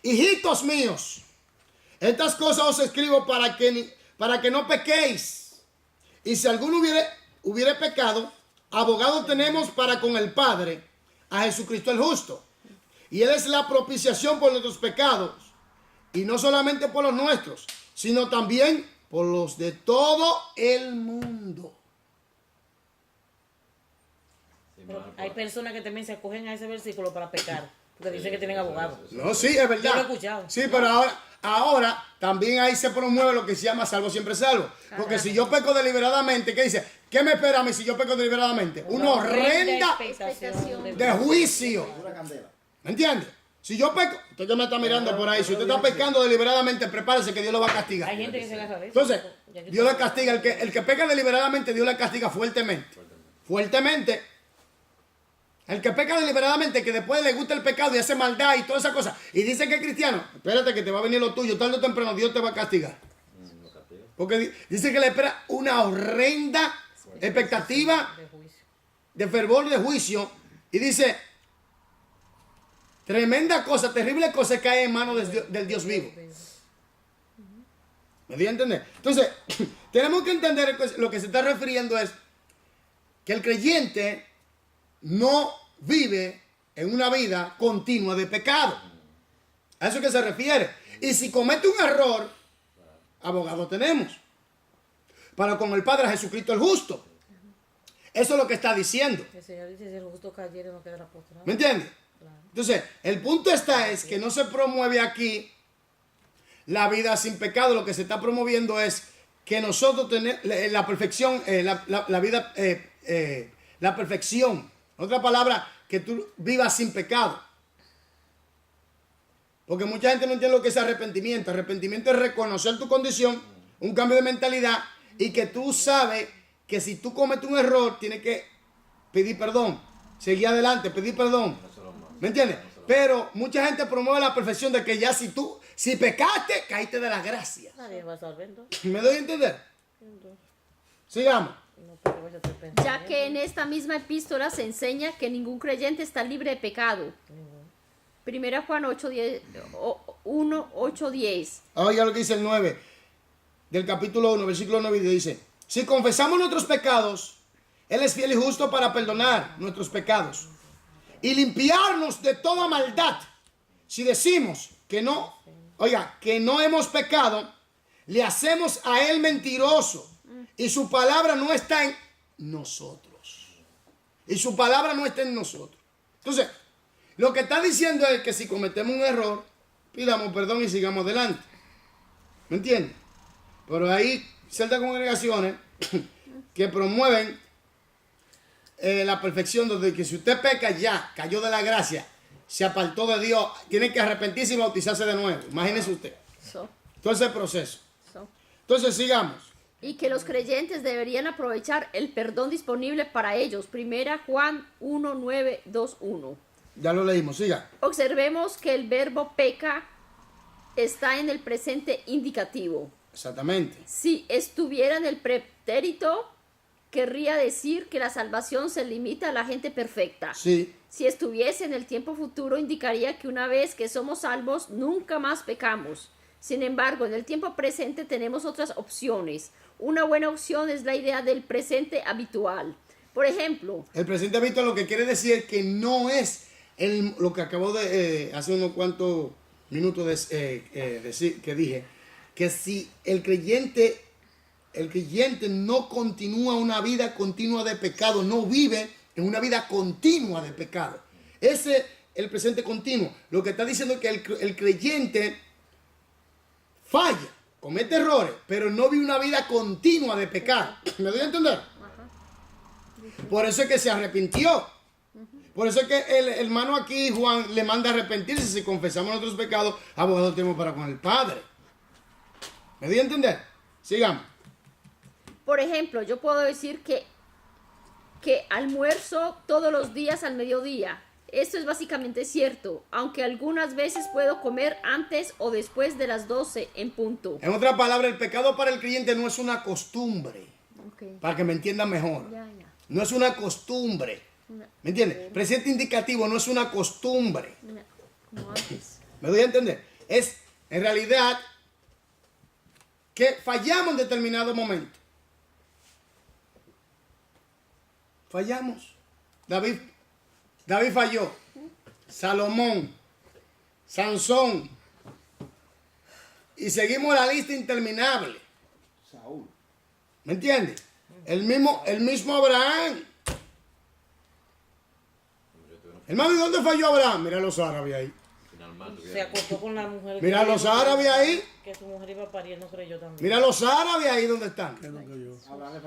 S1: Hijitos míos, estas cosas os escribo para que no pequéis. Y si alguno hubiere pecado, abogado tenemos para con el Padre, a Jesucristo el justo. Y Él es la propiciación por nuestros pecados. Y no solamente por los nuestros, sino también por los de todo el mundo.
S6: Pero hay personas que también se acogen a ese versículo para pecar. Porque dicen que tienen abogados.
S1: No, sí, es verdad.
S6: Yo lo he escuchado.
S1: Sí, pero ahora también ahí se promueve lo que se llama salvo siempre salvo. Porque si yo peco deliberadamente, ¿qué dice? ¿Qué me espera a mí si yo peco deliberadamente? Una horrenda
S6: expectación
S1: de juicio.
S4: Una candela.
S1: ¿Me entiendes? Si yo peco, usted que me está mirando por ahí, si usted está pecando deliberadamente, prepárese que Dios lo va a castigar.
S6: Hay gente que se agarra de eso.
S1: Entonces, Dios le castiga, el que peca deliberadamente, Dios le castiga fuertemente. Fuertemente. El que peca deliberadamente, que después le gusta el pecado y hace maldad y toda esa cosa, y dice que es cristiano, espérate que te va a venir lo tuyo, tarde o temprano Dios te va a castigar. Porque dice que le espera una horrenda expectativa
S6: De juicio.
S1: de fervor de juicio, y dice, tremenda cosa, terrible cosa cae en manos del Dios vivo. ¿Me dio a entender? Entonces, tenemos que entender que lo que se está refiriendo es que el creyente no vive en una vida continua de pecado. A eso que se refiere. Y si comete un error, abogado tenemos. Para con el Padre Jesucristo el justo. Eso es lo que está diciendo.
S6: El Señor dice, si el justo cayere no quedará postrado.
S1: ¿Me entiendes?
S6: Claro.
S1: Entonces, el punto es que no se promueve aquí la vida sin pecado. Lo que se está promoviendo es que nosotros tenemos la perfección, la vida, la perfección. Otra palabra, que tú vivas sin pecado. Porque mucha gente no entiende lo que es arrepentimiento. Arrepentimiento es reconocer tu condición, un cambio de mentalidad, y que tú sabes que si tú cometes un error, tienes que pedir perdón, seguir adelante, pedir perdón. ¿Me entiendes? Pero mucha gente promueve la perfección de que ya si pecaste, caíste de la gracia.
S6: Nadie va a salvar entonces.
S1: ¿Me doy a entender? Sigamos.
S6: No, porque vaya a estar pensando.
S2: Ya que en esta misma epístola se enseña que ningún creyente está libre de pecado. Primera Juan 1:8-10.
S1: Oiga lo que dice el 9 del capítulo 1, versículo 9, dice, si confesamos nuestros pecados, Él es fiel y justo para perdonar nuestros pecados y limpiarnos de toda maldad. Si decimos que no hemos pecado, le hacemos a Él mentiroso y su palabra no está en nosotros. Y su palabra no está en nosotros. Entonces, lo que está diciendo es que si cometemos un error, pidamos perdón y sigamos adelante. ¿Me entiendes? Pero hay ciertas congregaciones que promueven la perfección, donde que si usted peca ya, cayó de la gracia, se apartó de Dios, tiene que arrepentirse y bautizarse de nuevo. Imagínese usted.
S2: So.
S1: Todo ese proceso.
S2: So.
S1: Entonces sigamos.
S2: y que los creyentes deberían aprovechar el perdón disponible para ellos. Primera Juan 1, 9, 2, 1.
S1: Ya lo leímos, siga.
S2: Observemos que el verbo peca está en el presente indicativo.
S1: Exactamente.
S2: Si estuviera en el pretérito, querría decir que la salvación se limita a la gente perfecta.
S1: Sí.
S2: Si estuviese en el tiempo futuro, indicaría que una vez que somos salvos, nunca más pecamos. Sin embargo, en el tiempo presente tenemos otras opciones. Una buena opción es la idea del presente habitual. Por ejemplo,
S1: El presente habitual lo que quiere decir que no es lo que acabo de hace unos cuantos minutos decir, que dije, que si el creyente no continúa una vida continua de pecado, no vive en una vida continua de pecado. Ese es el presente continuo. Lo que está diciendo es que el creyente falla, comete errores, pero no vive una vida continua de pecado. ¿Me doy a entender? Por eso es que se arrepintió. Por eso es que el hermano aquí, Juan, le manda a arrepentirse. Si confesamos nuestros pecados, abogado tenemos para con el Padre. ¿Me doy a entender? Sigamos.
S2: por ejemplo, yo puedo decir que almuerzo todos los días al mediodía. Esto es básicamente cierto, aunque algunas veces puedo comer antes o después de las 12 en punto.
S1: En otra palabra, el pecado para el creyente no es una costumbre.
S2: Ok.
S1: Para que me entiendan mejor.
S2: Ya.
S1: No es una costumbre.
S2: No.
S1: ¿Me entiendes? Presente indicativo no es una costumbre.
S2: No, como antes.
S1: ¿Me doy a entender? Es, en realidad, que fallamos en determinado momento. Fallamos. David falló. Salomón. Sansón. Y seguimos la lista interminable.
S4: Saúl.
S1: ¿Me entiendes? El mismo Abraham. Hermano, ¿y dónde falló Abraham? Mira los árabes ahí.
S6: Se acostó con la mujer.
S1: Mira
S6: que
S1: los
S6: creyó
S1: árabes ahí.
S6: Que su mujer iba a parir, no creyó también.
S1: Mira los árabes ahí donde están.
S7: Que no cayó.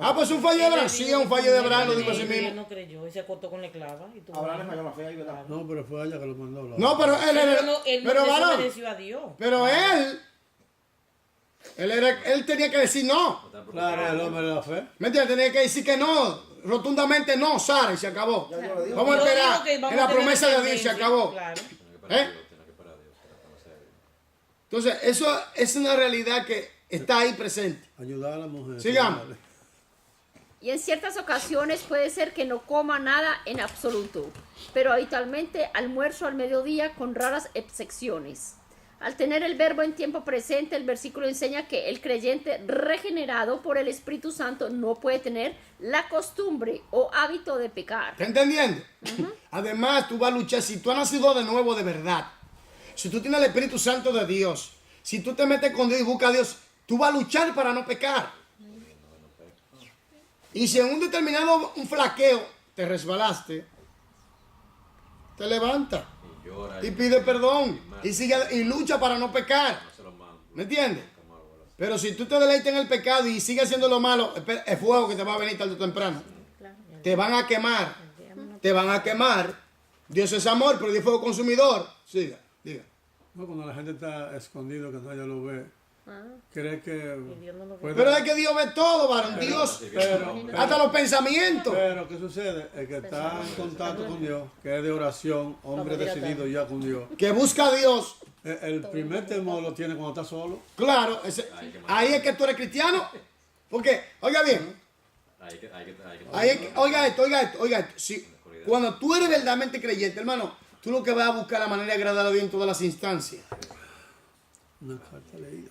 S1: Ah, pues un fallo de Abraham. Sí, es un fallo de Abraham, lo digo así
S6: Él
S1: mismo.
S6: no creyó y se acostó con la esclava. Y tuvo
S4: Abraham le
S6: hijos.
S4: falló la fe ahí, ¿verdad?
S7: No, pero fue ella que lo mandó.
S1: No, pero él
S6: Él
S1: era.
S6: no, él no
S1: Pero varón.
S6: desobedeció a Dios.
S1: Pero él tenía que decir no.
S7: Claro, el hombre de la fe.
S1: ¿Me entiendes? Tenía que decir que no. Rotundamente no, Sara, y se acabó.
S4: Ya yo lo digo.
S1: Vamos a
S6: Yo
S1: esperar.
S6: digo que vamos
S1: En la
S6: a tener
S1: promesa de Dios se
S6: descendencia,
S1: acabó.
S6: Claro.
S1: ¿Eh? Entonces, eso es una realidad que está ahí presente.
S7: Ayudar a la mujer.
S1: Sigamos.
S7: ayudarle.
S2: Y en ciertas ocasiones puede ser que no coma nada en absoluto, pero habitualmente almuerzo al mediodía con raras excepciones. Al tener el verbo en tiempo presente, el versículo enseña que el creyente regenerado por el Espíritu Santo no puede tener la costumbre o hábito de pecar.
S1: ¿Está entendiendo? Además, tú vas a luchar. Si tú has nacido de nuevo de verdad, si tú tienes el Espíritu Santo de Dios, si tú te metes con Dios y buscas a Dios, tú vas a luchar para no pecar. Y si en un determinado flaqueo te resbalaste, te levanta y pide perdón y sigue y lucha para no pecar. ¿Me entiendes? Pero si tú te deleitas en el pecado y sigues haciendo lo malo, es fuego que te va a venir tarde o temprano. Te van a quemar. Te van a quemar. Dios es amor, pero Dios es fuego consumidor. Siga, diga.
S7: No, cuando la gente está escondido, que nadie lo ve, cree que
S6: Dios no lo ve.
S7: puede-
S1: Pero es que Dios ve todo, varón. Dios, hasta los pensamientos.
S7: Pero, ¿qué sucede? El que está en contacto con Dios, que es de oración, hombre decidido ya con Dios,
S1: Que busca a Dios.
S7: el primer temor lo tiene cuando está solo.
S1: Claro, ahí es que tú eres cristiano. Porque, oiga bien, oiga esto. Cuando tú eres verdaderamente creyente, hermano, tú lo que vas a buscar la manera de agradar a Dios en todas las instancias.
S7: Una carta leída.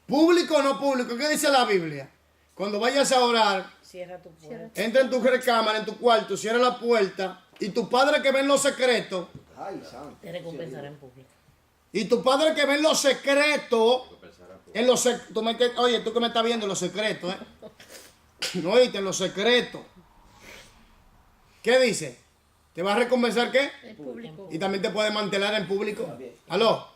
S1: Público o no público, ¿qué dice la Biblia? Cuando vayas a orar,
S6: Cierra tu puerta.
S1: entra en tu recámara, en tu cuarto, cierra la puerta, y tu padre que ve en los secretos,
S4: Ay, santo.
S6: Te recompensará en público.
S1: y tu padre que ve en los secretos, oye, tú que me estás viendo en los secretos, no oíste, en los secretos. ¿Qué dice? ¿Te va a recompensar qué?
S2: El público
S1: Y también te puede mantener en público.
S4: También.
S1: ¿Aló?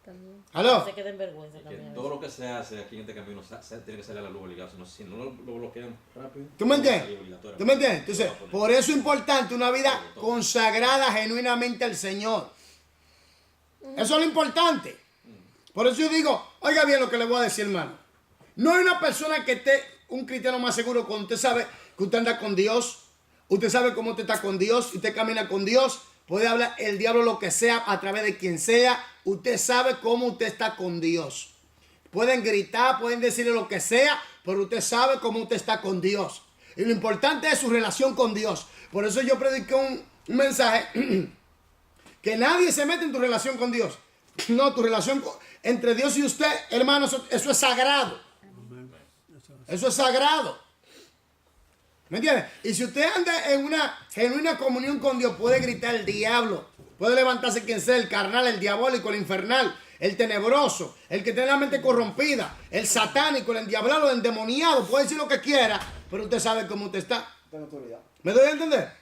S2: también.
S1: ¿Aló?
S6: No se quede en vergüenza
S3: Que
S6: también.
S3: todo lo que se hace aquí en este camino tiene que salir a la luz obligado. Si no lo bloquean rápido.
S1: ¿Tú me
S3: va a salir
S1: entiendes?
S3: obligatorio.
S1: ¿Tú me entiendes? Entonces, por eso es importante una vida consagrada genuinamente al Señor. Eso es lo importante. Por eso yo digo, oiga bien lo que le voy a decir, hermano. No hay una persona que esté un cristiano más seguro cuando usted sabe que usted anda con Dios, usted sabe cómo usted está con Dios, usted camina con Dios, puede hablar el diablo lo que sea a través de quien sea, usted sabe cómo usted está con Dios. Pueden gritar, pueden decirle lo que sea, pero usted sabe cómo usted está con Dios. Y lo importante es su relación con Dios. Por eso yo prediqué un mensaje que nadie se mete en tu relación con Dios. No, tu relación entre Dios y usted, hermano, eso es sagrado. Eso es sagrado. ¿Me entiendes? Y si usted anda en una genuina comunión con Dios, puede gritar el diablo, puede levantarse quien sea, el carnal, el diabólico, el infernal, el tenebroso, el que tiene la mente corrompida, el satánico, el endiablado, el endemoniado, puede decir lo que quiera, pero usted sabe cómo usted está.
S4: Tengo autoridad.
S1: ¿Me doy a entender?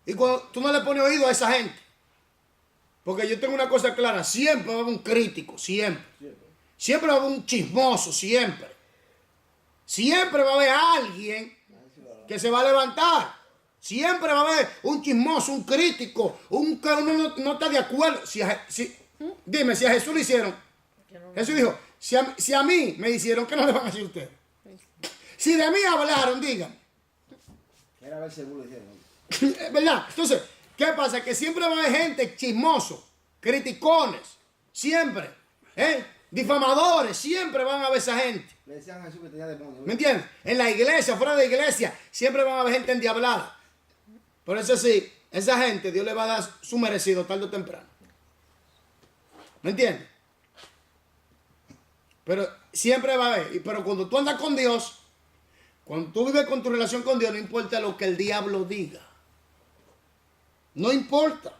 S1: Y cuando tú no le pones oído a esa gente, porque yo tengo una cosa clara, siempre va a haber un crítico, siempre. Siempre va a haber un chismoso, siempre. Siempre va a haber alguien que se va a levantar. Siempre va a haber un chismoso, un crítico, un que uno no está de acuerdo. Dime, si a Jesús le hicieron, Jesús dijo, si a mí me hicieron, ¿qué no le van a decir a ustedes? Si de mí hablaron, díganme.
S4: Era ver seguro, dijeron.
S1: ¿Verdad? Entonces, ¿qué pasa? Que siempre va a haber gente chismoso, criticones, siempre, difamadores, siempre van a haber esa gente.
S4: Le decían a Jesús que tenía demonios.
S1: ¿Me entiendes? En la iglesia, fuera de la iglesia, siempre van a haber gente endiablada. Por eso sí, esa gente Dios le va a dar su merecido tarde o temprano. ¿Me entiendes? Pero siempre va a haber. Pero cuando tú andas con Dios, cuando tú vives con tu relación con Dios, no importa lo que el diablo diga. No importa.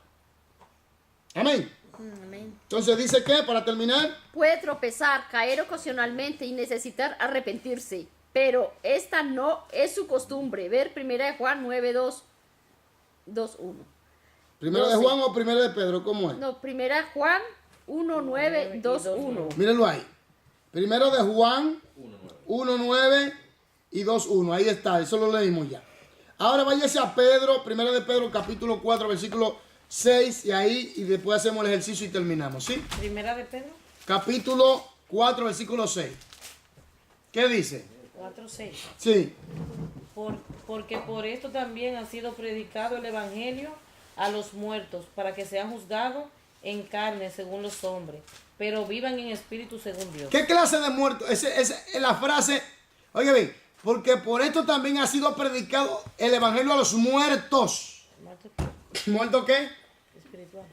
S1: Amén.
S2: Amén.
S1: Entonces dice que, para terminar,
S2: Puede tropezar, caer ocasionalmente y necesitar arrepentirse, pero esta no es su costumbre. Ver 1 Juan 9, 2, 1.
S1: primero de Juan o primero de Pedro, ¿cómo es?
S2: No, 1 Juan 1, 9, 2, 1.
S1: Mírenlo ahí. Primero de Juan 1, 9 y 2, 1. Ahí está, eso lo leímos ya. Ahora váyase a Pedro, primero de Pedro, capítulo 4, versículo 6, y ahí, y después hacemos el ejercicio y terminamos, ¿sí?
S6: Primera de Pedro
S1: Capítulo 4, versículo 6. ¿Qué dice?
S6: 4, 6.
S1: Sí.
S6: Porque por esto también ha sido predicado el evangelio a los muertos, para que sean juzgados en carne según los hombres, pero vivan en espíritu según Dios.
S1: ¿Qué clase de muerto? Esa es la frase. Oye bien, porque por esto también ha sido predicado el evangelio a los muertos. ¿Muertos qué?
S6: Espiritual.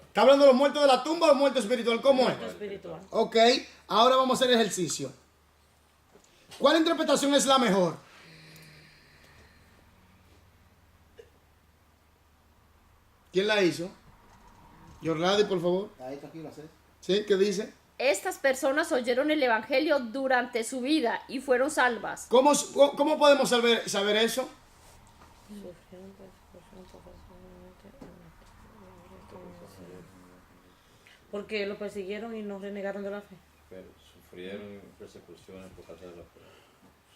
S1: ¿Está hablando de los muertos de la tumba o los muertos espiritual? ¿Cómo es?
S6: Muerto espiritual.
S1: Ok, ahora vamos a hacer ejercicio. ¿Cuál interpretación es la mejor? ¿Quién la hizo? Yorladi, por favor.
S4: Ahí está aquí, lo haces.
S1: ¿Sí? ¿Qué dice?
S2: Estas personas oyeron el evangelio durante su vida y fueron salvas.
S1: ¿Cómo podemos saber eso?
S6: Porque lo persiguieron y no renegaron de la fe.
S3: Pero sufrieron persecuciones por causa de la fe.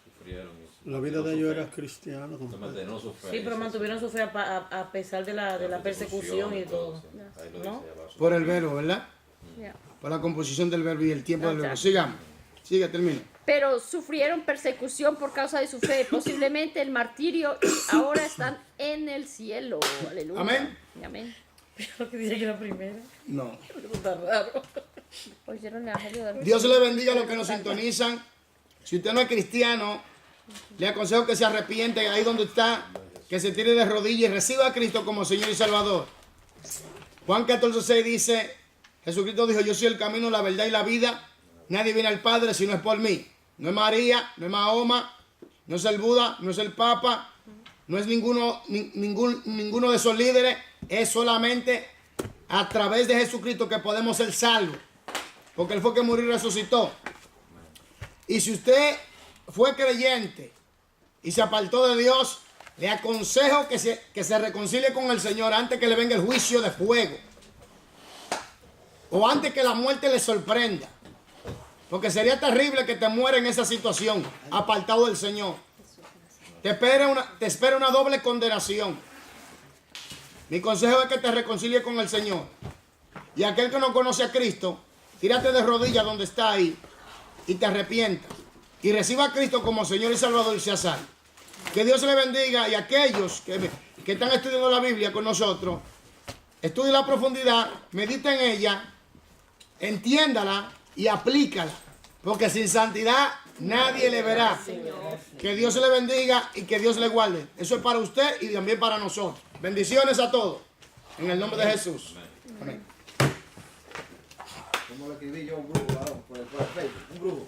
S3: Sufrieron.
S7: La vida de ellos era cristiana.
S3: Totalmente, no su fe.
S6: Sí, pero mantuvieron su fe a pesar de la persecución y todo.
S3: Sí. Ahí lo
S6: ¿No?
S3: dice abajo.
S1: Por el verbo, ¿verdad?
S2: Ya.
S1: Por la composición del verbo y el tiempo del verbo.
S2: Exacto.
S1: Sigamos. Sigue, termina.
S2: Pero sufrieron persecución por causa de su fe, posiblemente el martirio, y ahora están en el cielo. Aleluya.
S1: Amén.
S2: Amén.
S6: Lo que dice que la primera.
S1: No.
S6: Eso está raro.
S2: Oyeron el evangelio del
S1: Dios le bendiga a los que nos sintonizan. Si usted no es cristiano, le aconsejo que se arrepiente ahí donde está, que se tire de rodillas y reciba a Cristo como Señor y Salvador. Juan 14:6 dice, Jesucristo dijo, yo soy el camino, la verdad y la vida. Nadie viene al Padre si no es por mí. No es María, no es Mahoma, no es el Buda, no es el Papa, no es ninguno de esos líderes. Es solamente a través de Jesucristo que podemos ser salvos. Porque Él fue que murió y resucitó. Y si usted fue creyente y se apartó de Dios, le aconsejo que se reconcilie con el Señor antes que le venga el juicio de fuego. O antes que la muerte le sorprenda. Porque sería terrible que te muera en esa situación, apartado del Señor. Te espera una doble condenación. Mi consejo es que te reconcilies con el Señor. Y aquel que no conoce a Cristo, tírate de rodillas donde está ahí y te arrepientas. y reciba a Cristo como Señor y Salvador, sea salvo. Que Dios le bendiga, y aquellos que están estudiando la Biblia con nosotros, estudien la profundidad, mediten en ella, entiéndala y aplícala. Porque sin santidad nadie le verá. Que Dios le bendiga y que Dios le guarde. Eso es para usted y también para nosotros. Bendiciones a todos. En el nombre de Jesús. Amén.
S4: Como lo escribí yo, un brujo, varón, por el Facebook, un brujo.